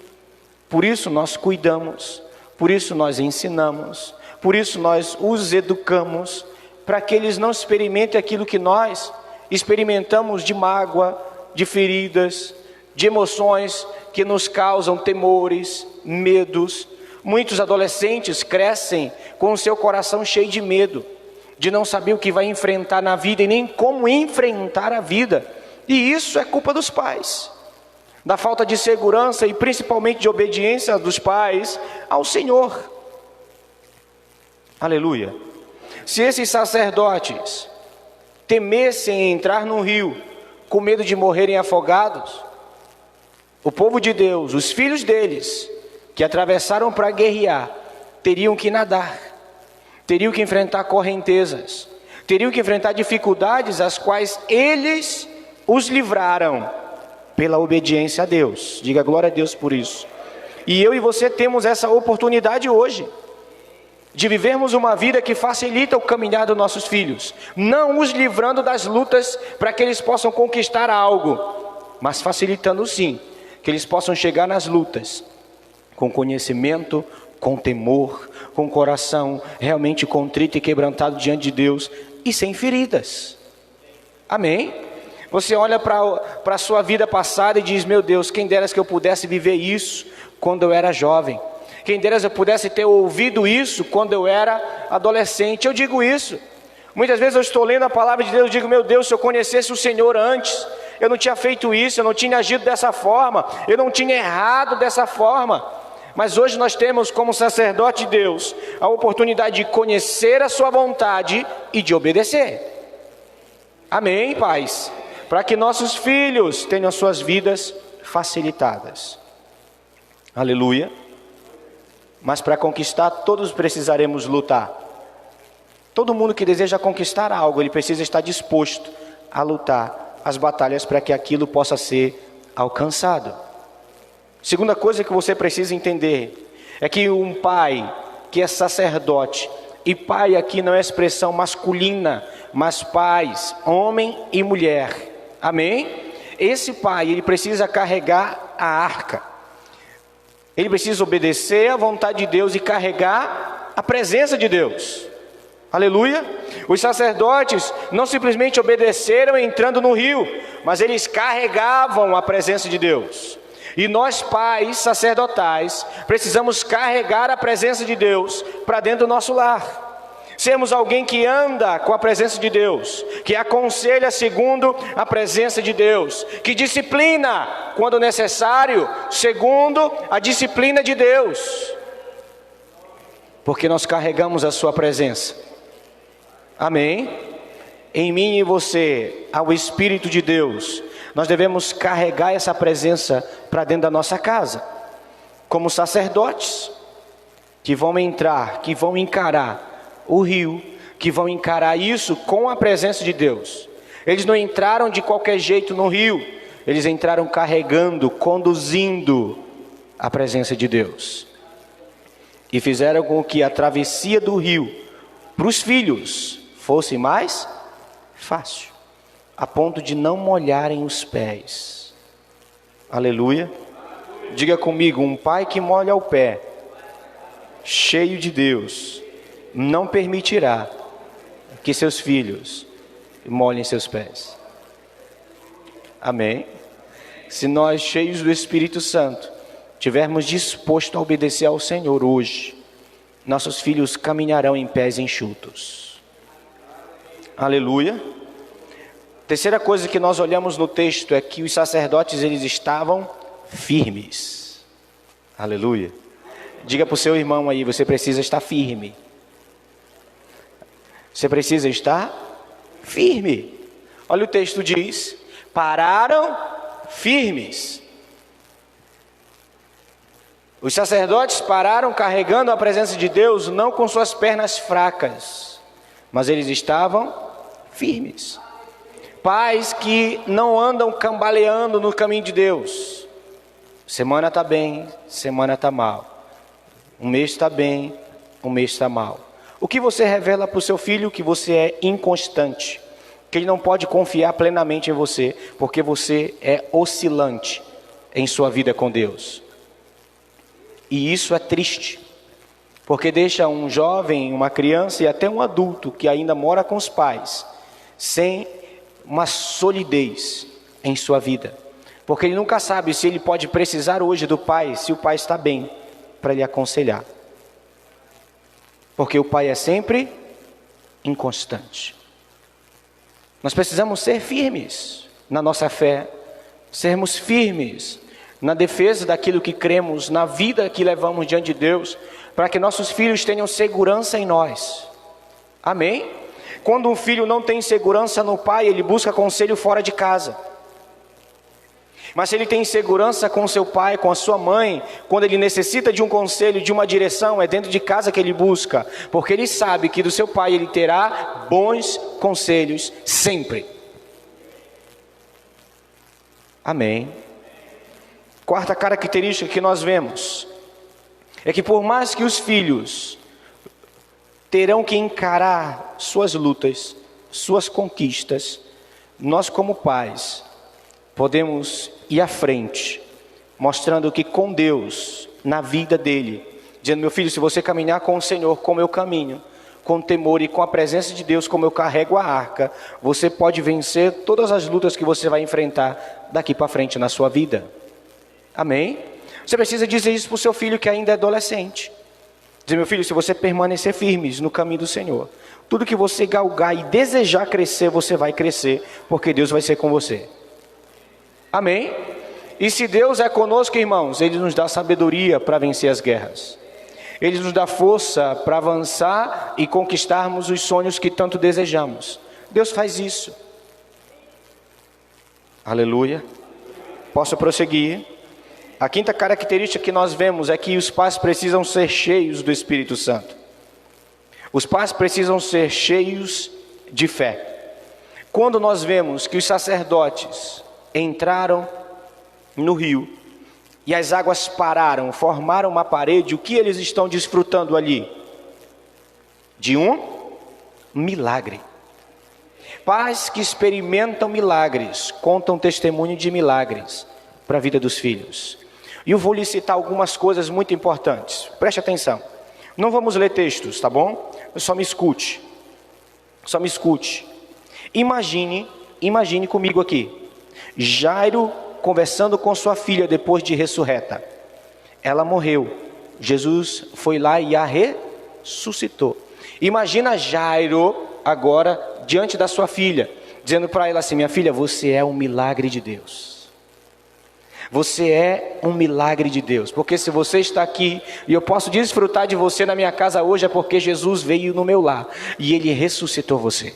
Por isso nós cuidamos, por isso nós ensinamos, por isso nós os educamos, para que eles não experimentem aquilo que nós experimentamos de mágoa, de feridas, de emoções que nos causam temores, medos. Muitos adolescentes crescem com o seu coração cheio de medo, de não saber o que vai enfrentar na vida e nem como enfrentar a vida. E isso é culpa dos pais, da falta de segurança e principalmente de obediência dos pais ao Senhor. Aleluia. Se esses sacerdotes temessem entrar no rio com medo de morrerem afogados, o povo de Deus, os filhos deles, que atravessaram para guerrear, teriam que nadar, teriam que enfrentar correntezas, teriam que enfrentar dificuldades as quais eles os livraram pela obediência a Deus. Diga glória a Deus por isso. E eu e você temos essa oportunidade hoje de vivermos uma vida que facilita o caminhar dos nossos filhos, não os livrando das lutas para que eles possam conquistar algo, mas facilitando sim, que eles possam chegar nas lutas com conhecimento, com temor, com coração realmente contrito e quebrantado diante de Deus e sem feridas. Amém? Você olha para a sua vida passada e diz, meu Deus, quem dera que eu pudesse viver isso quando eu era jovem. Quem dera eu pudesse ter ouvido isso quando eu era adolescente. Eu digo isso. Muitas vezes eu estou lendo a palavra de Deus e digo, meu Deus, se eu conhecesse o Senhor antes, eu não tinha feito isso, eu não tinha agido dessa forma, eu não tinha errado dessa forma. Mas hoje nós temos como sacerdote de Deus a oportunidade de conhecer a sua vontade e de obedecer. Amém, pais? Para que nossos filhos tenham suas vidas facilitadas. Aleluia. Mas para conquistar, todos precisaremos lutar. Todo mundo que deseja conquistar algo, ele precisa estar disposto a lutar as batalhas para que aquilo possa ser alcançado. Segunda coisa que você precisa entender é que um pai que é sacerdote, e pai aqui não é expressão masculina, mas pais, homem e mulher, amém? Esse pai, ele precisa carregar a arca. Ele precisa obedecer à vontade de Deus e carregar a presença de Deus. Aleluia. Os sacerdotes não simplesmente obedeceram entrando no rio, mas eles carregavam a presença de Deus. E nós, pais sacerdotais, precisamos carregar a presença de Deus para dentro do nosso lar. Sermos alguém que anda com a presença de Deus, que aconselha segundo a presença de Deus, que disciplina quando necessário, segundo a disciplina de Deus, porque nós carregamos a sua presença. Amém? Em mim e você, ao Espírito de Deus, nós devemos carregar essa presença para dentro da nossa casa, como sacerdotes, que vão entrar, que vão encarar o rio, que vão encarar isso com a presença de Deus. Eles não entraram de qualquer jeito no rio, eles entraram carregando, conduzindo a presença de Deus. E fizeram com que a travessia do rio para os filhos fosse mais fácil, a ponto de não molharem os pés. Aleluia. Diga comigo, um pai que molha o pé, cheio de Deus, não permitirá que seus filhos molhem seus pés. Amém? Se nós, cheios do Espírito Santo, tivermos disposto a obedecer ao Senhor hoje, nossos filhos caminharão em pés enxutos. Aleluia. Terceira coisa que nós olhamos no texto é que os sacerdotes, eles estavam firmes. Aleluia. Diga para o seu irmão aí, você precisa estar firme. Você precisa estar firme. Olha o texto diz, pararam firmes. Os sacerdotes pararam carregando a presença de Deus, não com suas pernas fracas, mas eles estavam firmes. Pais que não andam cambaleando no caminho de Deus, Semana está bem, semana está mal. Um mês está bem, um mês está mal. O que você revela para o seu filho? Que você é inconstante, que ele não pode confiar plenamente em você, porque você é oscilante em sua vida com Deus. E isso é triste, porque deixa um jovem, uma criança e até um adulto que ainda mora com os pais, sem uma solidez em sua vida. Porque ele nunca sabe se ele pode precisar hoje do pai, se o pai está bem, para lhe aconselhar. Porque o pai é sempre inconstante. Nós precisamos ser firmes na nossa fé, sermos firmes na defesa daquilo que cremos, na vida que levamos diante de Deus, para que nossos filhos tenham segurança em nós. Amém? Quando um filho não tem segurança no pai, ele busca conselho fora de casa. Mas se ele tem segurança com seu pai, com a sua mãe, quando ele necessita de um conselho, de uma direção, é dentro de casa que ele busca, porque ele sabe que do seu pai ele terá bons conselhos sempre. Amém. Quarta característica que nós vemos é que por mais que os filhos terão que encarar suas lutas, suas conquistas, nós como pais podemos ir à frente, mostrando que com Deus, na vida dele, dizendo: meu filho, se você caminhar com o Senhor como eu caminho, com temor e com a presença de Deus como eu carrego a arca, você pode vencer todas as lutas que você vai enfrentar daqui para frente na sua vida. Amém? Você precisa dizer isso para o seu filho que ainda é adolescente. Dizer: meu filho, se você permanecer firmes no caminho do Senhor, tudo que você galgar e desejar crescer, você vai crescer, porque Deus vai ser com você. Amém? E se Deus é conosco, irmãos, Ele nos dá sabedoria para vencer as guerras. Ele nos dá força para avançar e conquistarmos os sonhos que tanto desejamos. Deus faz isso. Aleluia. Posso prosseguir? A quinta característica que nós vemos é que os pais precisam ser cheios do Espírito Santo. Os pais precisam ser cheios de fé. Quando nós vemos que os sacerdotes entraram no rio e as águas pararam, formaram uma parede, o que eles estão desfrutando ali? De um milagre. Pais que experimentam milagres, contam testemunho de milagres para a vida dos filhos. E eu vou lhe citar algumas coisas muito importantes. Preste atenção. Não vamos ler textos, tá bom? Só me escute. Só me escute. Imagine comigo aqui. Jairo conversando com sua filha depois de ressurreta. Ela morreu. Jesus foi lá e a ressuscitou. Imagina Jairo agora diante da sua filha, dizendo para ela assim: minha filha, você é um milagre de Deus. Você é um milagre de Deus, porque se você está aqui e eu posso desfrutar de você na minha casa hoje, é porque Jesus veio no meu lar e Ele ressuscitou você.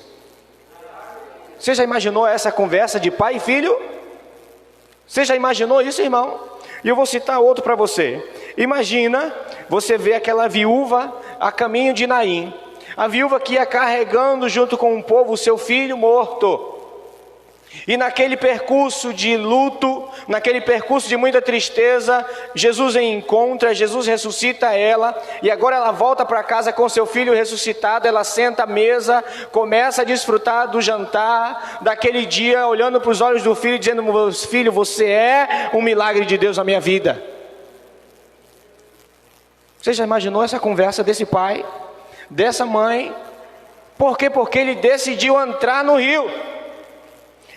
Você já imaginou essa conversa de pai e filho? Você já imaginou isso, irmão? E eu vou citar outro para você. Imagina, você vê aquela viúva a caminho de Naim, a viúva que ia carregando junto com o povo o seu filho morto. E naquele percurso de luto, naquele percurso de muita tristeza, Jesus a encontra, Jesus ressuscita ela, e agora ela volta para casa com seu filho ressuscitado. Ela senta à mesa, começa a desfrutar do jantar, daquele dia, olhando para os olhos do filho, dizendo: meu filho, você é um milagre de Deus na minha vida. Você já imaginou essa conversa desse pai, dessa mãe? Por quê? Porque ele decidiu entrar no rio.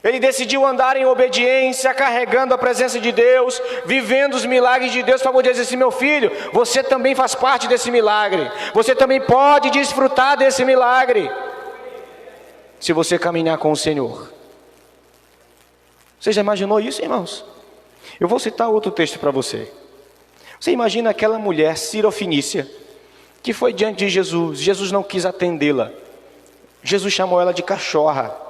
Ele decidiu andar em obediência, carregando a presença de Deus, vivendo os milagres de Deus, para poder dizer assim: meu filho, você também faz parte desse milagre, você também pode desfrutar desse milagre, se você caminhar com o Senhor. Você já imaginou isso, irmãos? Eu vou citar outro texto para você. Você imagina aquela mulher cirofenícia, que foi diante de Jesus, Jesus não quis atendê-la, Jesus chamou ela de cachorra.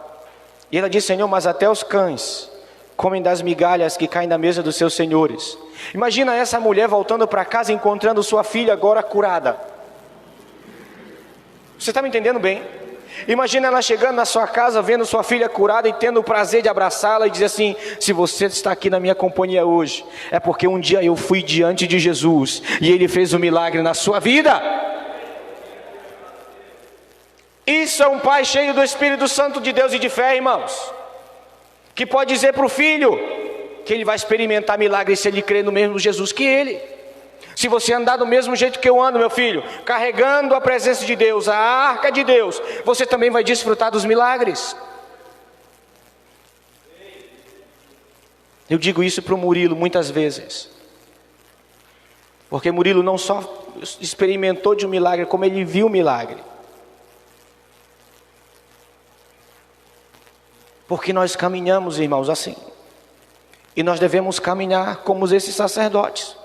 E ela disse: Senhor, mas até os cães comem das migalhas que caem da mesa dos seus senhores. Imagina essa mulher voltando para casa, encontrando sua filha agora curada. Você está me entendendo bem? Imagina ela chegando na sua casa, vendo sua filha curada e tendo o prazer de abraçá-la e dizer assim: se você está aqui na minha companhia hoje, é porque um dia eu fui diante de Jesus e Ele fez um milagre na sua vida. Isso é um pai cheio do Espírito Santo de Deus e de fé, irmãos, que pode dizer para o filho que ele vai experimentar milagres se ele crer no mesmo Jesus que ele. Se você andar do mesmo jeito que eu ando, meu filho, carregando a presença de Deus, a arca de Deus, você também vai desfrutar dos milagres. Eu digo isso para o Murilo muitas vezes, porque Murilo não só experimentou de um milagre, como ele viu o milagre. Porque nós caminhamos, irmãos, assim, e nós devemos caminhar como esses sacerdotes,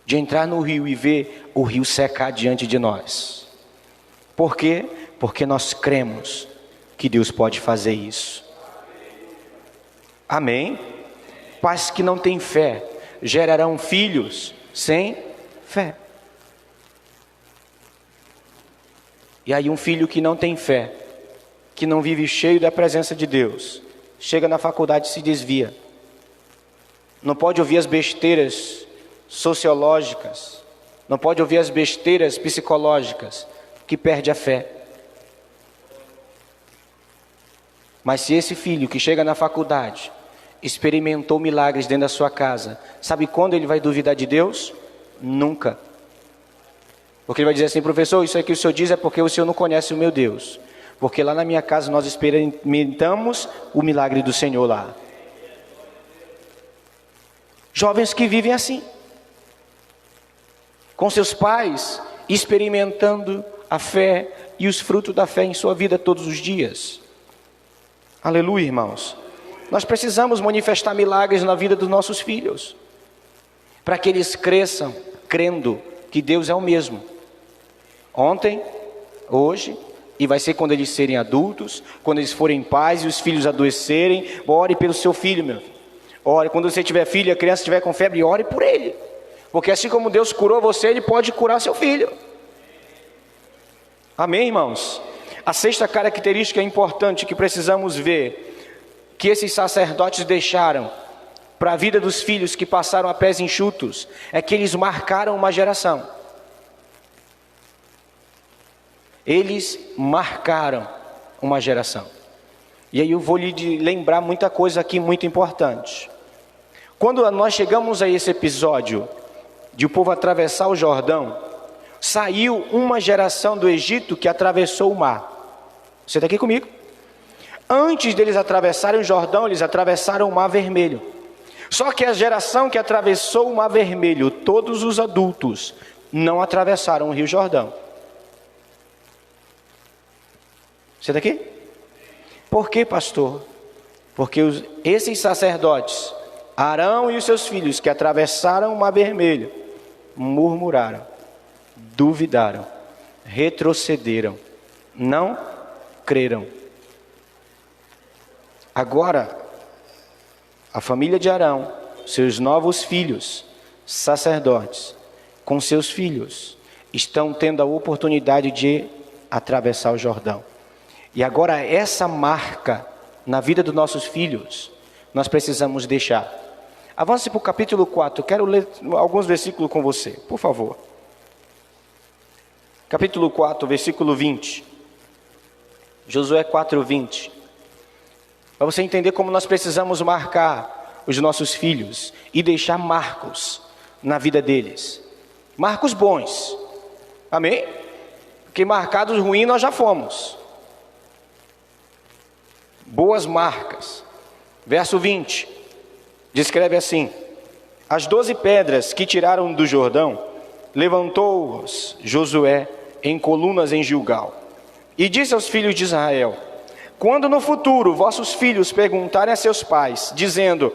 de entrar no rio e ver o rio secar diante de nós. Por quê? Porque nós cremos que Deus pode fazer isso. Amém? Pais que não têm fé gerarão filhos sem fé. E aí um filho que não tem fé, que não vive cheio da presença de Deus, chega na faculdade e se desvia. Não pode ouvir as besteiras sociológicas, não pode ouvir as besteiras psicológicas, que perde a fé. Mas se esse filho que chega na faculdade experimentou milagres dentro da sua casa, sabe quando ele vai duvidar de Deus? Nunca. Porque ele vai dizer assim: professor, isso aí que o senhor diz é porque o senhor não conhece o meu Deus, porque lá na minha casa nós experimentamos o milagre do Senhor lá. Jovens que vivem assim, com seus pais, experimentando a fé e os frutos da fé em sua vida todos os dias. Aleluia, irmãos. Nós precisamos manifestar milagres na vida dos nossos filhos, para que eles cresçam crendo que Deus é o mesmo, ontem, hoje, e vai ser quando eles serem adultos, quando eles forem pais e os filhos adoecerem. Ore pelo seu filho, meu. Ore, quando você tiver filho, a criança estiver com febre, ore por ele. Porque assim como Deus curou você, Ele pode curar seu filho. Amém, irmãos? A sexta característica importante que precisamos ver, que esses sacerdotes deixaram para a vida dos filhos que passaram a pés enxutos, é que eles marcaram uma geração. Eles marcaram uma geração. E aí eu vou lhe lembrar muita coisa aqui muito importante. Quando nós chegamos a esse episódio de o povo atravessar o Jordão, saiu uma geração do Egito que atravessou o mar. Você está aqui comigo? Antes deles atravessarem o Jordão, eles atravessaram o Mar Vermelho. Só que a geração que atravessou o Mar Vermelho, todos os adultos, não atravessaram o Rio Jordão. Você está aqui? Por quê, pastor? Porque esses sacerdotes, Arão e os seus filhos, que atravessaram o Mar Vermelho, murmuraram, duvidaram, retrocederam, não creram. Agora, a família de Arão, seus novos filhos, sacerdotes, com seus filhos, estão tendo a oportunidade de atravessar o Jordão. E agora essa marca na vida dos nossos filhos, nós precisamos deixar. Avance para o capítulo 4, quero ler alguns versículos com você, por favor. Capítulo 4, versículo 20. Josué 4, 20. Para você entender como nós precisamos marcar os nossos filhos e deixar marcos na vida deles. Marcos bons. Amém? Porque marcados ruins nós já fomos. Boas marcas. Verso 20. Descreve assim: as 12 pedras que tiraram do Jordão, levantou-os Josué em colunas em Gilgal. E disse aos filhos de Israel: quando no futuro vossos filhos perguntarem a seus pais, dizendo: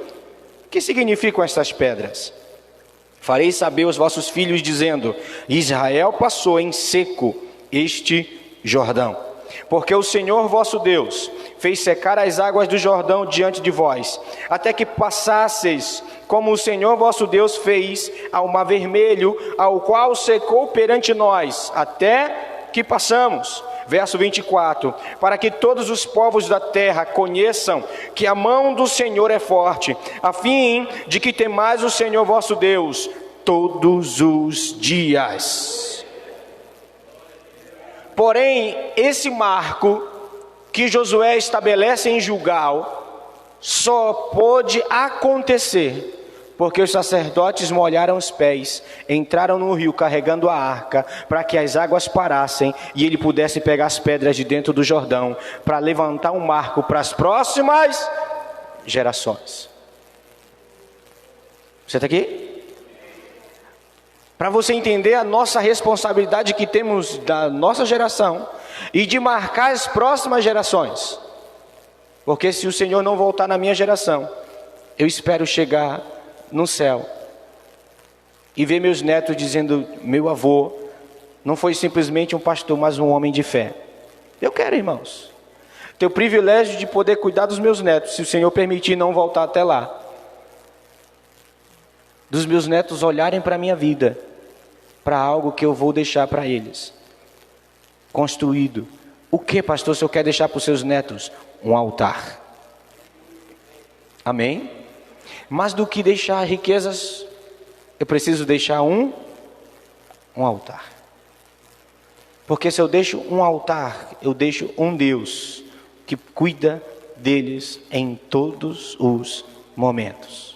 que significam estas pedras? Farei saber aos vossos filhos, dizendo: Israel passou em seco este Jordão. Porque o Senhor vosso Deus fez secar as águas do Jordão diante de vós, até que passasseis, como o Senhor vosso Deus fez ao Mar Vermelho, ao qual secou perante nós, até que passamos. Verso 24: para que todos os povos da terra conheçam que a mão do Senhor é forte, a fim de que temais o Senhor vosso Deus todos os dias. Porém, esse marco que Josué estabelece em Gilgal só pôde acontecer porque os sacerdotes molharam os pés, entraram no rio carregando a arca, para que as águas parassem e ele pudesse pegar as pedras de dentro do Jordão, para levantar um marco para as próximas gerações. Você está aqui? Para você entender a nossa responsabilidade que temos da nossa geração e de marcar as próximas gerações. Porque se o Senhor não voltar na minha geração, eu espero chegar no céu e ver meus netos dizendo: meu avô não foi simplesmente um pastor, mas um homem de fé. Eu quero, irmãos, ter o privilégio de poder cuidar dos meus netos, se o Senhor permitir não voltar até lá, dos meus netos olharem para a minha vida, para algo que eu vou deixar para eles construído. O que, pastor, o senhor quer deixar para os seus netos? Um altar. Amém? Mais do que deixar riquezas, eu preciso deixar um altar. Porque se eu deixo um altar, eu deixo um Deus que cuida deles em todos os momentos.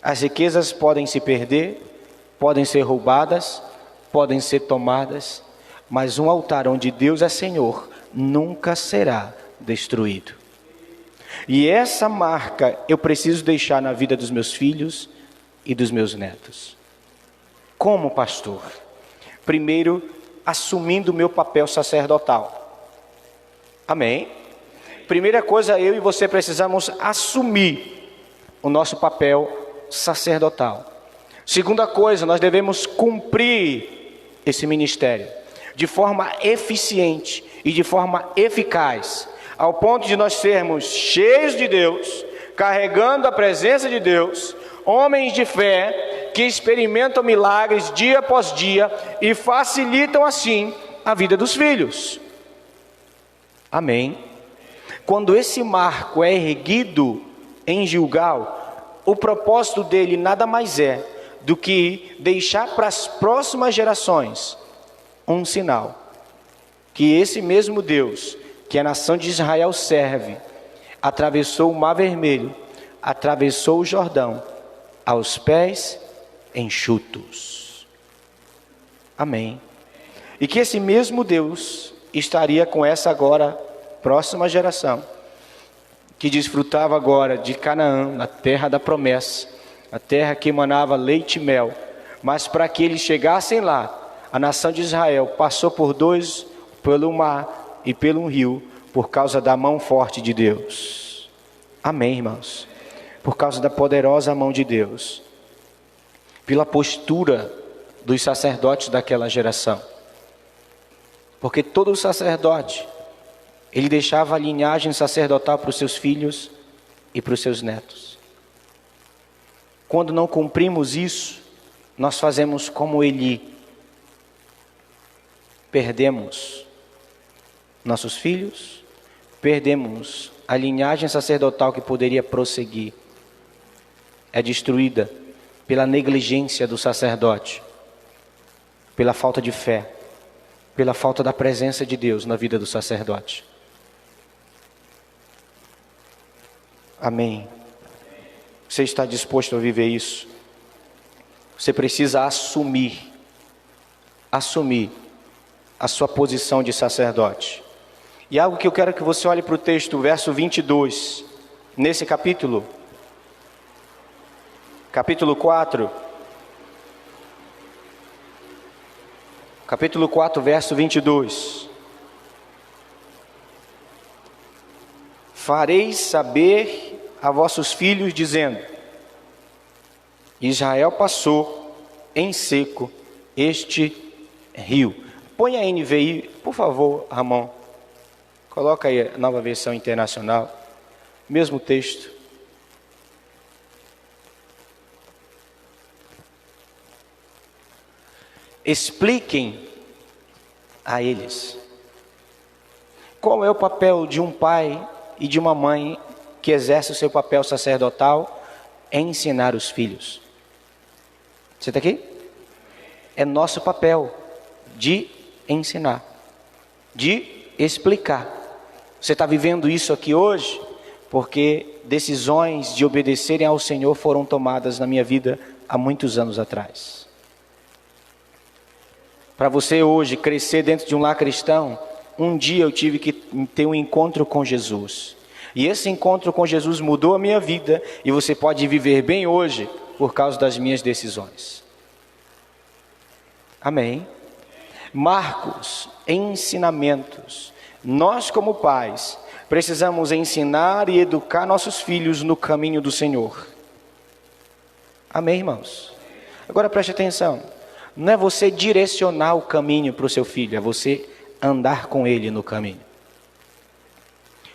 As riquezas podem se perder, podem ser roubadas, podem ser tomadas, mas um altar onde Deus é Senhor nunca será destruído. E essa marca eu preciso deixar na vida dos meus filhos e dos meus netos. Como pastor? Primeiro, assumindo o meu papel sacerdotal. Amém? Primeira coisa, eu e você precisamos assumir o nosso papel sacerdotal. Segunda coisa, nós devemos cumprir esse ministério de forma eficiente e de forma eficaz, ao ponto de nós sermos cheios de Deus, carregando a presença de Deus, homens de fé que experimentam milagres dia após dia e facilitam assim a vida dos filhos. Amém? Quando esse marco é erguido em Gilgal, o propósito dele nada mais é do que deixar para as próximas gerações um sinal que esse mesmo Deus que a nação de Israel serve atravessou o Mar Vermelho, atravessou o Jordão aos pés enxutos. Amém? E que esse mesmo Deus estaria com essa agora próxima geração que desfrutava agora de Canaã, na terra da promessa, a terra que emanava leite e mel, mas para que eles chegassem lá, a nação de Israel passou pelo mar e pelo rio, por causa da mão forte de Deus. Amém, irmãos? Por causa da poderosa mão de Deus, pela postura dos sacerdotes daquela geração. Porque todo sacerdote, ele deixava a linhagem sacerdotal para os seus filhos e para os seus netos. Quando não cumprimos isso, nós fazemos como Eli. Perdemos nossos filhos, perdemos a linhagem sacerdotal que poderia prosseguir. É destruída pela negligência do sacerdote, pela falta de fé, pela falta da presença de Deus na vida do sacerdote. Amém? Você está disposto a viver isso? Você precisa assumir a sua posição de sacerdote. E algo que eu quero que você olhe para o texto, verso 22, nesse capítulo 4, verso 22. Fareis saber a vossos filhos, dizendo: Israel passou em seco este rio. Põe a NVI, por favor, Ramon. Coloca aí a nova versão internacional. Mesmo texto. Expliquem a eles. Qual é o papel de um pai e de uma mãe que exerce o seu papel sacerdotal? É ensinar os filhos. Você está aqui? É nosso papel de ensinar, de explicar. Você está vivendo isso aqui hoje porque decisões de obedecerem ao Senhor foram tomadas na minha vida há muitos anos atrás. Para você hoje crescer dentro de um lar cristão, um dia eu tive que ter um encontro com Jesus. E esse encontro com Jesus mudou a minha vida, e você pode viver bem hoje por causa das minhas decisões. Amém? Marcos, ensinamentos. Nós como pais precisamos ensinar e educar nossos filhos no caminho do Senhor. Amém, irmãos? Agora preste atenção. Não é você direcionar o caminho para o seu filho, é você andar com ele no caminho.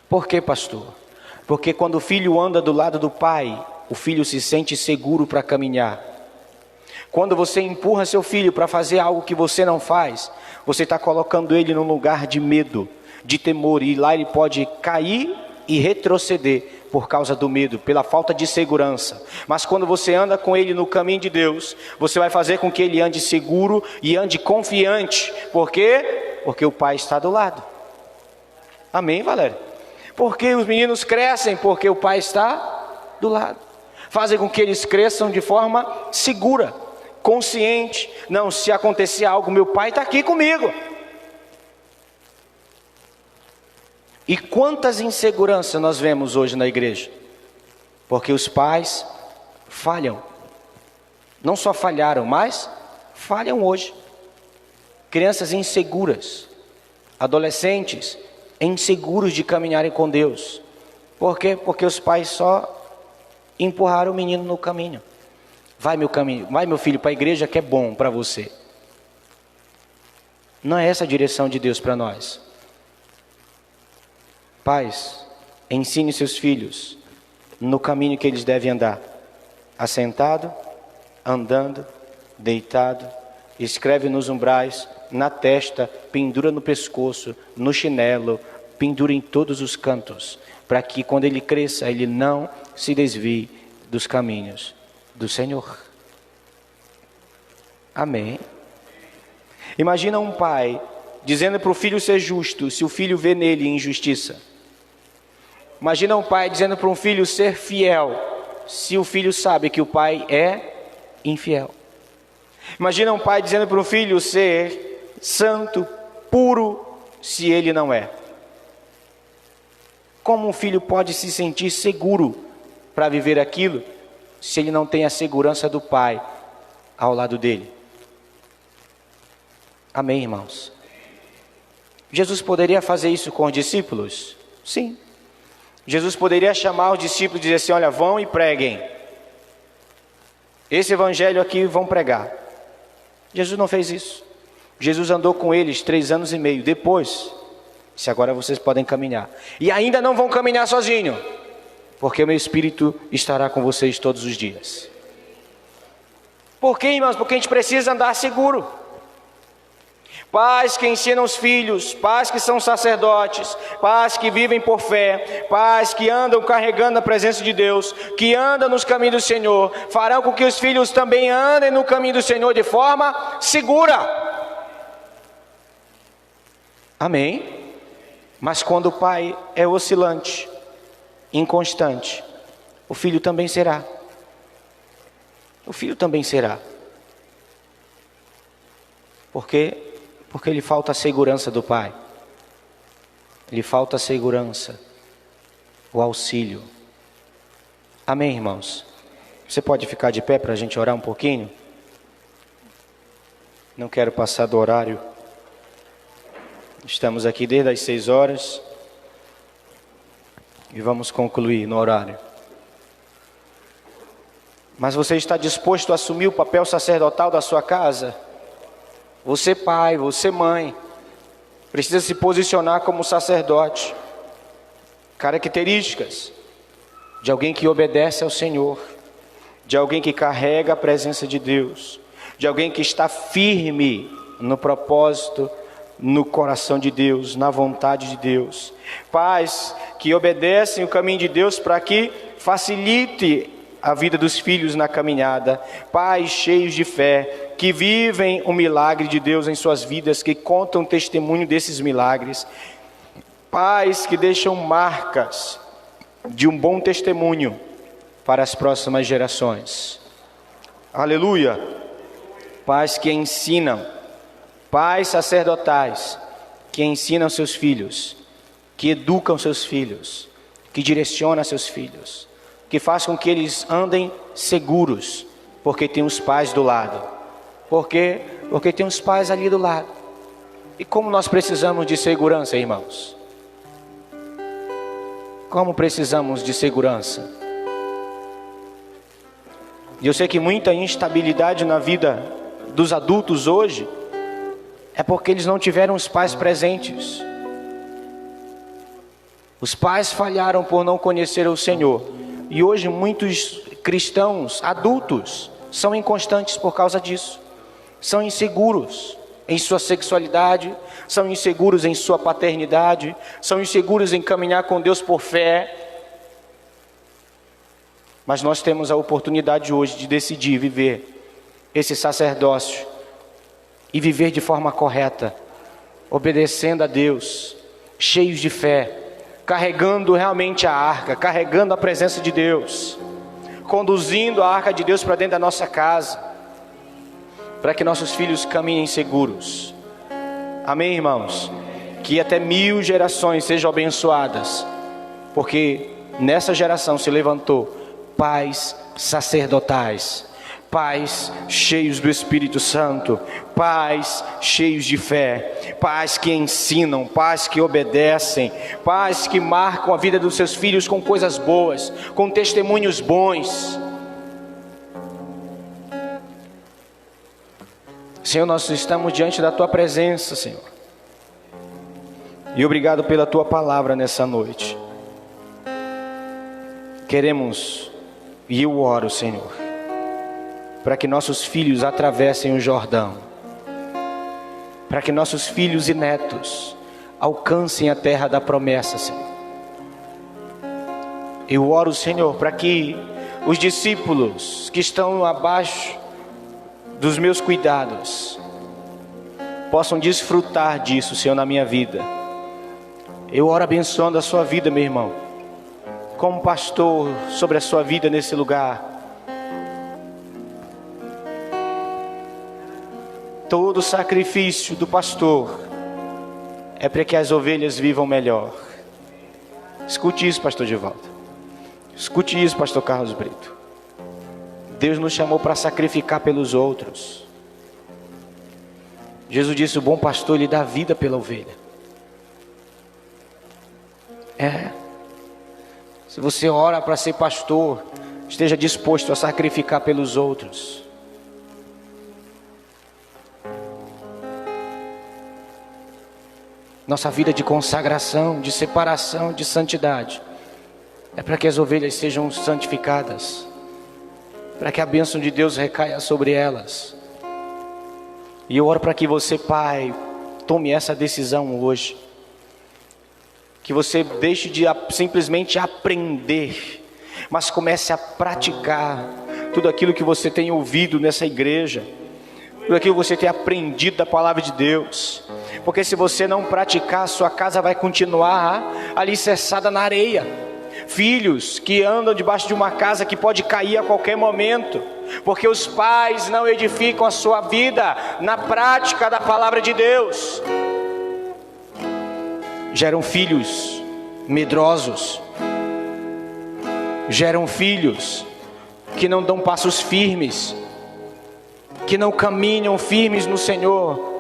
Por quê, pastor? Porque quando o filho anda do lado do pai, o filho se sente seguro para caminhar. Quando você empurra seu filho para fazer algo que você não faz, você está colocando ele num lugar de medo, de temor, e lá ele pode cair e retroceder por causa do medo, pela falta de segurança. Mas quando você anda com ele no caminho de Deus, você vai fazer com que ele ande seguro e ande confiante. Por quê? Porque o pai está do lado. Amém, Valéria? Porque os meninos crescem porque o pai está do lado. Fazem com que eles cresçam de forma segura, consciente. Não, se acontecer algo, meu pai está aqui comigo. E quantas inseguranças nós vemos hoje na igreja? Porque os pais falham. Não só falharam, mas falham hoje. Crianças inseguras, adolescentes inseguros de caminharem com Deus. Por quê? Porque os pais só empurraram o menino no caminho. Vai meu filho para a igreja que é bom para você. Não é essa a direção de Deus para nós. Pais, ensine seus filhos no caminho que eles devem andar. Assentado, andando, deitado, escreve nos umbrais, na testa, pendura no pescoço, no chinelo, pendura em todos os cantos, para que quando ele cresça, ele não se desvie dos caminhos do Senhor. Amém? Imagina um pai dizendo para o filho ser justo, se o filho vê nele injustiça. Imagina um pai dizendo para um filho ser fiel, se o filho sabe que o pai é infiel. Imagina um pai dizendo para um filho ser santo, puro, se ele não é. Como um filho pode se sentir seguro para viver aquilo, se ele não tem a segurança do pai ao lado dele? Amém, irmãos? Jesus poderia fazer isso com os discípulos? Sim. Jesus poderia chamar os discípulos e dizer assim: olha, vão e preguem. Esse evangelho aqui vão pregar. Jesus não fez isso. Jesus andou com eles 3 anos e meio. Depois, se agora vocês podem caminhar. E ainda não vão caminhar sozinho, porque o meu Espírito estará com vocês todos os dias. Por quê, irmãos? Porque a gente precisa andar seguro. Pais que ensinam os filhos, pais que são sacerdotes, pais que vivem por fé, pais que andam carregando a presença de Deus, que andam nos caminhos do Senhor, farão com que os filhos também andem no caminho do Senhor de forma segura. Amém? Mas quando o pai é oscilante, inconstante, o filho também será. O filho também será. Por quê? Porque lhe falta a segurança do pai. Lhe falta a segurança, o auxílio. Amém, irmãos? Você pode ficar de pé para a gente orar um pouquinho? Não quero passar do horário. Estamos aqui desde as 6 horas e vamos concluir no horário. Mas você está disposto a assumir o papel sacerdotal da sua casa? Você pai, você mãe, precisa se posicionar como sacerdote. Características de alguém que obedece ao Senhor, de alguém que carrega a presença de Deus, de alguém que está firme no propósito no coração de Deus, na vontade de Deus. Pais que obedecem o caminho de Deus para que facilite a vida dos filhos na caminhada. Pais cheios de fé, que vivem o milagre de Deus em suas vidas, que contam testemunho desses milagres. Pais que deixam marcas de um bom testemunho para as próximas gerações. Aleluia! Pais que ensinam, pais sacerdotais, que ensinam seus filhos, que educam seus filhos, que direcionam seus filhos, que fazem com que eles andem seguros, porque tem os pais do lado. Porque tem os pais ali do lado. E como nós precisamos de segurança, irmãos? Como precisamos de segurança? E eu sei que muita instabilidade na vida dos adultos hoje é porque eles não tiveram os pais presentes. Os pais falharam por não conhecer o Senhor. E hoje muitos cristãos adultos são inconstantes por causa disso. São inseguros em sua sexualidade, são inseguros em sua paternidade, são inseguros em caminhar com Deus por fé. Mas nós temos a oportunidade hoje de decidir viver esse sacerdócio e viver de forma correta, obedecendo a Deus, cheios de fé, carregando realmente a arca, carregando a presença de Deus, conduzindo a arca de Deus para dentro da nossa casa, para que nossos filhos caminhem seguros. Amém, irmãos? Que até 1000 gerações sejam abençoadas, porque nessa geração se levantou pais sacerdotais, pais cheios do Espírito Santo, pais cheios de fé, pais que ensinam, pais que obedecem, pais que marcam a vida dos seus filhos com coisas boas, com testemunhos bons. Senhor, nós estamos diante da Tua presença, Senhor, e obrigado pela Tua palavra nessa noite. Queremos, e eu oro, Senhor, para que nossos filhos atravessem o Jordão, para que nossos filhos e netos alcancem a terra da promessa, Senhor. Eu oro, Senhor, para que os discípulos que estão abaixo dos meus cuidados possam desfrutar disso, Senhor, na minha vida. Eu oro abençoando a sua vida, meu irmão, como pastor, sobre a sua vida nesse lugar. Todo sacrifício do pastor é para que as ovelhas vivam melhor. Escute isso, pastor Givaldo. Escute isso, pastor Carlos Brito. Deus nos chamou para sacrificar pelos outros. Jesus disse: o bom pastor, ele dá vida pela ovelha. Se você ora para ser pastor, esteja disposto a sacrificar pelos outros. Nossa vida de consagração, de separação, de santidade, é para que as ovelhas sejam santificadas, para que a bênção de Deus recaia sobre elas. E eu oro para que você, pai, tome essa decisão hoje. Que você deixe de simplesmente aprender, mas comece a praticar tudo aquilo que você tem ouvido nessa igreja, tudo aquilo que você tem aprendido da palavra de Deus. Porque se você não praticar, a sua casa vai continuar alicerçada na areia. Filhos que andam debaixo de uma casa que pode cair a qualquer momento, porque os pais não edificam a sua vida na prática da palavra de Deus. Geram filhos medrosos, geram filhos que não dão passos firmes, que não caminham firmes no Senhor,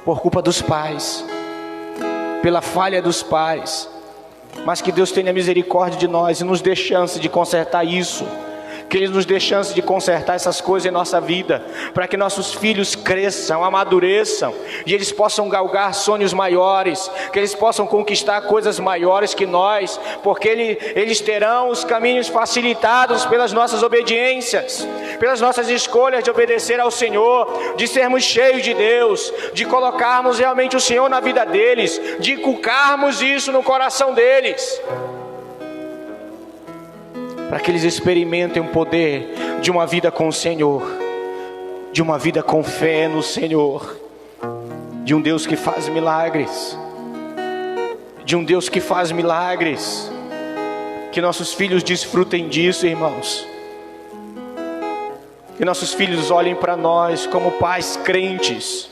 por culpa dos pais, pela falha dos pais. Mas que Deus tenha misericórdia de nós e nos dê chance de consertar isso. Que Ele nos dê chance de consertar essas coisas em nossa vida, para que nossos filhos cresçam, amadureçam, e eles possam galgar sonhos maiores, que eles possam conquistar coisas maiores que nós, porque eles terão os caminhos facilitados pelas nossas obediências, pelas nossas escolhas de obedecer ao Senhor, de sermos cheios de Deus, de colocarmos realmente o Senhor na vida deles, de inculcarmos isso no coração deles, para que eles experimentem o poder de uma vida com o Senhor, de uma vida com fé no Senhor, de um Deus que faz milagres, de um Deus que faz milagres. Que nossos filhos desfrutem disso, irmãos. Que nossos filhos olhem para nós como pais crentes,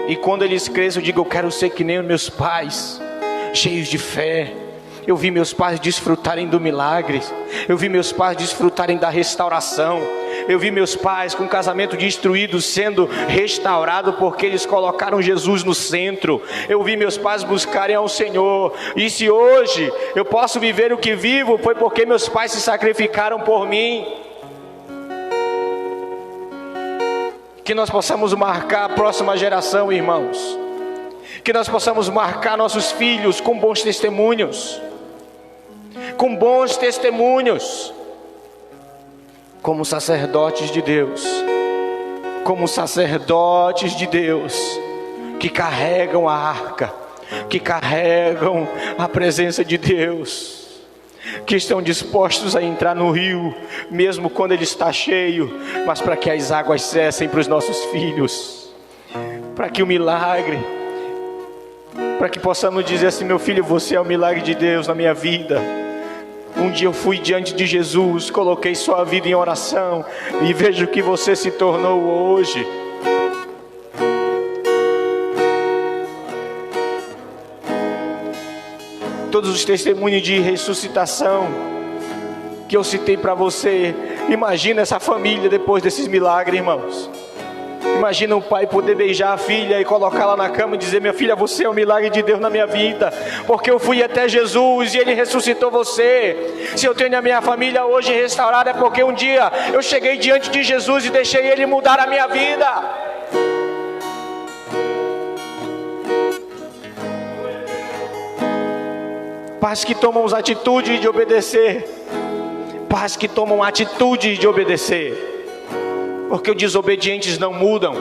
e quando eles cresçam, digam: eu quero ser que nem os meus pais, cheios de fé. Eu vi meus pais desfrutarem do milagre, eu vi meus pais desfrutarem da restauração, eu vi meus pais com casamento destruído sendo restaurado porque eles colocaram Jesus no centro. Eu vi meus pais buscarem ao Senhor, e se hoje eu posso viver o que vivo, foi porque meus pais se sacrificaram por mim. Que nós possamos marcar a próxima geração, irmãos, que nós possamos marcar nossos filhos com bons testemunhos, como sacerdotes de Deus, que carregam a arca, que carregam a presença de Deus, que estão dispostos a entrar no rio, mesmo quando ele está cheio, mas para que as águas cessem para os nossos filhos, para que o milagre, para que possamos dizer assim: meu filho, você é o milagre de Deus na minha vida. Um dia eu fui diante de Jesus, coloquei sua vida em oração, e vejo o que você se tornou hoje. Todos os testemunhos de ressuscitação que eu citei para você, imagina essa família depois desses milagres, irmãos. Imagina um pai poder beijar a filha e colocá-la na cama e dizer: minha filha, você é o milagre de Deus na minha vida, porque eu fui até Jesus e Ele ressuscitou você. Se eu tenho a minha família hoje restaurada, é porque um dia eu cheguei diante de Jesus e deixei Ele mudar a minha vida. Pais que tomam atitude de obedecer, pais que tomam atitude de obedecer, porque os desobedientes não mudam,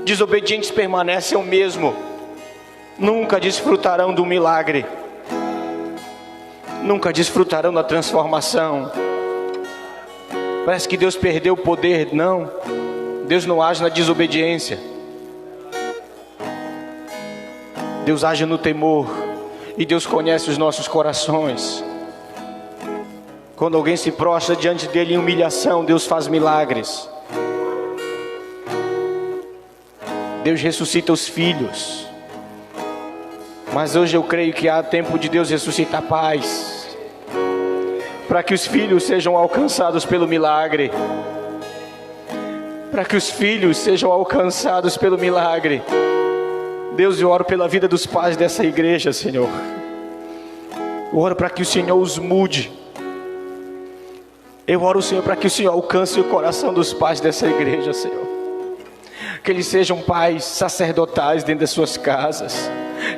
desobedientes permanecem o mesmo, nunca desfrutarão do milagre, nunca desfrutarão da transformação. Parece que Deus perdeu o poder. Não, Deus não age na desobediência, Deus age no temor, e Deus conhece os nossos corações. Quando alguém se prostra diante dele em humilhação, Deus faz milagres. Deus ressuscita os filhos. Mas hoje eu creio que há tempo de Deus ressuscitar pais, para que os filhos sejam alcançados pelo milagre. Para que os filhos sejam alcançados pelo milagre. Deus, eu oro pela vida dos pais dessa igreja, Senhor. Eu oro para que o Senhor os mude. Eu oro, Senhor, para que o Senhor alcance o coração dos pais dessa igreja, Senhor. Que eles sejam pais sacerdotais dentro das suas casas,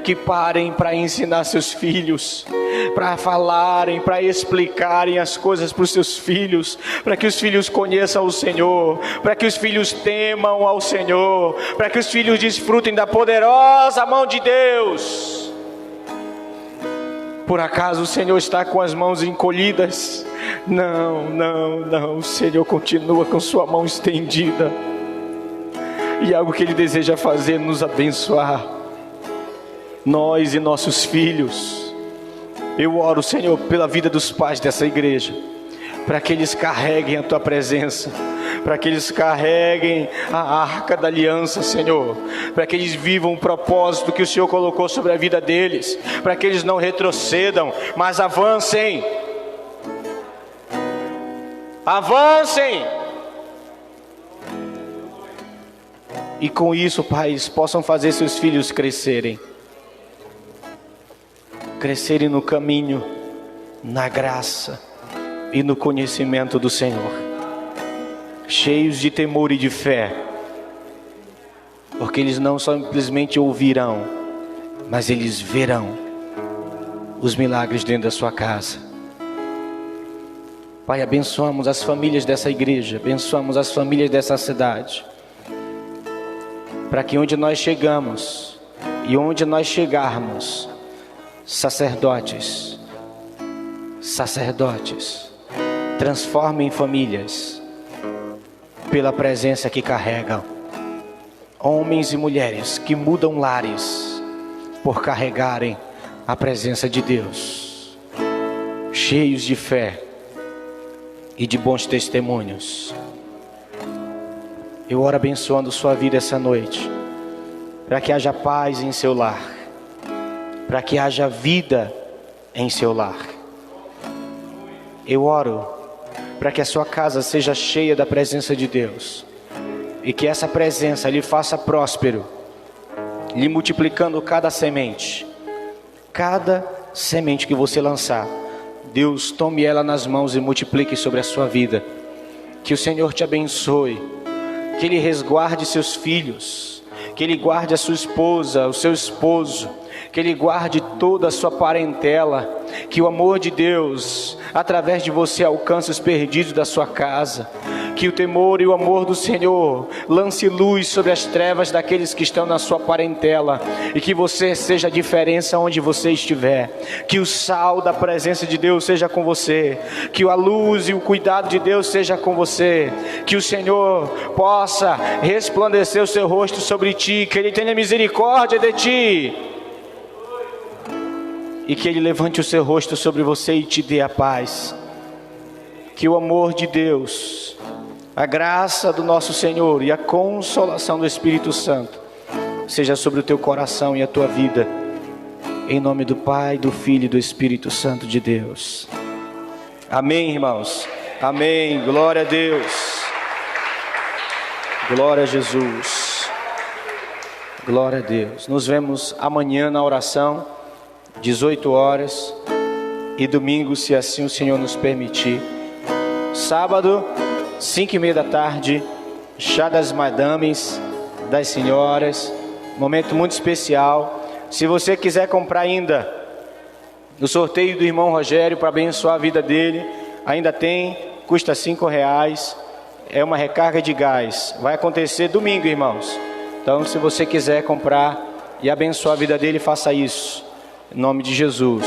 que parem para ensinar seus filhos, para falarem, para explicarem as coisas para os seus filhos, para que os filhos conheçam o Senhor, para que os filhos temam ao Senhor, para que os filhos desfrutem da poderosa mão de Deus. Por acaso o Senhor está com as mãos encolhidas? Não, o Senhor continua com sua mão estendida, e algo que Ele deseja fazer, nos abençoar, nós e nossos filhos. Eu oro, Senhor, pela vida dos pais dessa igreja, para que eles carreguem a Tua presença, para que eles carreguem a arca da aliança, Senhor, para que eles vivam o propósito que o Senhor colocou sobre a vida deles, para que eles não retrocedam, mas avancem. Avancem. E com isso, pais, possam fazer seus filhos crescerem no caminho, na graça, e no conhecimento do Senhor, cheios de temor e de fé, porque eles não simplesmente ouvirão, mas eles verão os milagres dentro da sua casa. Pai, abençoamos as famílias dessa igreja, abençoamos as famílias dessa cidade, para que onde nós chegamos e onde nós chegarmos, sacerdotes, transformem famílias pela presença que carregam. Homens e mulheres que mudam lares por carregarem a presença de Deus, cheios de fé e de bons testemunhos. Eu oro abençoando sua vida essa noite, para que haja paz em seu lar, para que haja vida em seu lar. Eu oro para que a sua casa seja cheia da presença de Deus, e que essa presença lhe faça próspero, lhe multiplicando cada semente que você lançar. Deus tome ela nas mãos e multiplique sobre a sua vida. Que o Senhor te abençoe, que Ele resguarde seus filhos, que Ele guarde a sua esposa, o seu esposo, que Ele guarde toda a sua parentela, que o amor de Deus, através de você, alcance os perdidos da sua casa, que o temor e o amor do Senhor lance luz sobre as trevas daqueles que estão na sua parentela, e que você seja a diferença onde você estiver, que o sal da presença de Deus seja com você, que a luz e o cuidado de Deus seja com você, que o Senhor possa resplandecer o seu rosto sobre ti, que Ele tenha misericórdia de ti, e que Ele levante o seu rosto sobre você e te dê a paz. Que o amor de Deus, a graça do nosso Senhor e a consolação do Espírito Santo seja sobre o teu coração e a tua vida, em nome do Pai, do Filho e do Espírito Santo de Deus. Amém, irmãos. Amém. Glória a Deus. Glória a Jesus. Glória a Deus. Nos vemos amanhã na oração, 18 horas, e domingo, se assim o Senhor nos permitir. Sábado, 5:30 da tarde, chá das madames, das senhoras, momento muito especial. Se você quiser comprar ainda no sorteio do irmão Rogério para abençoar a vida dele, ainda tem, custa R$5, é uma recarga de gás. Vai acontecer domingo, irmãos. Então, se você quiser comprar e abençoar a vida dele, faça isso, em nome de Jesus.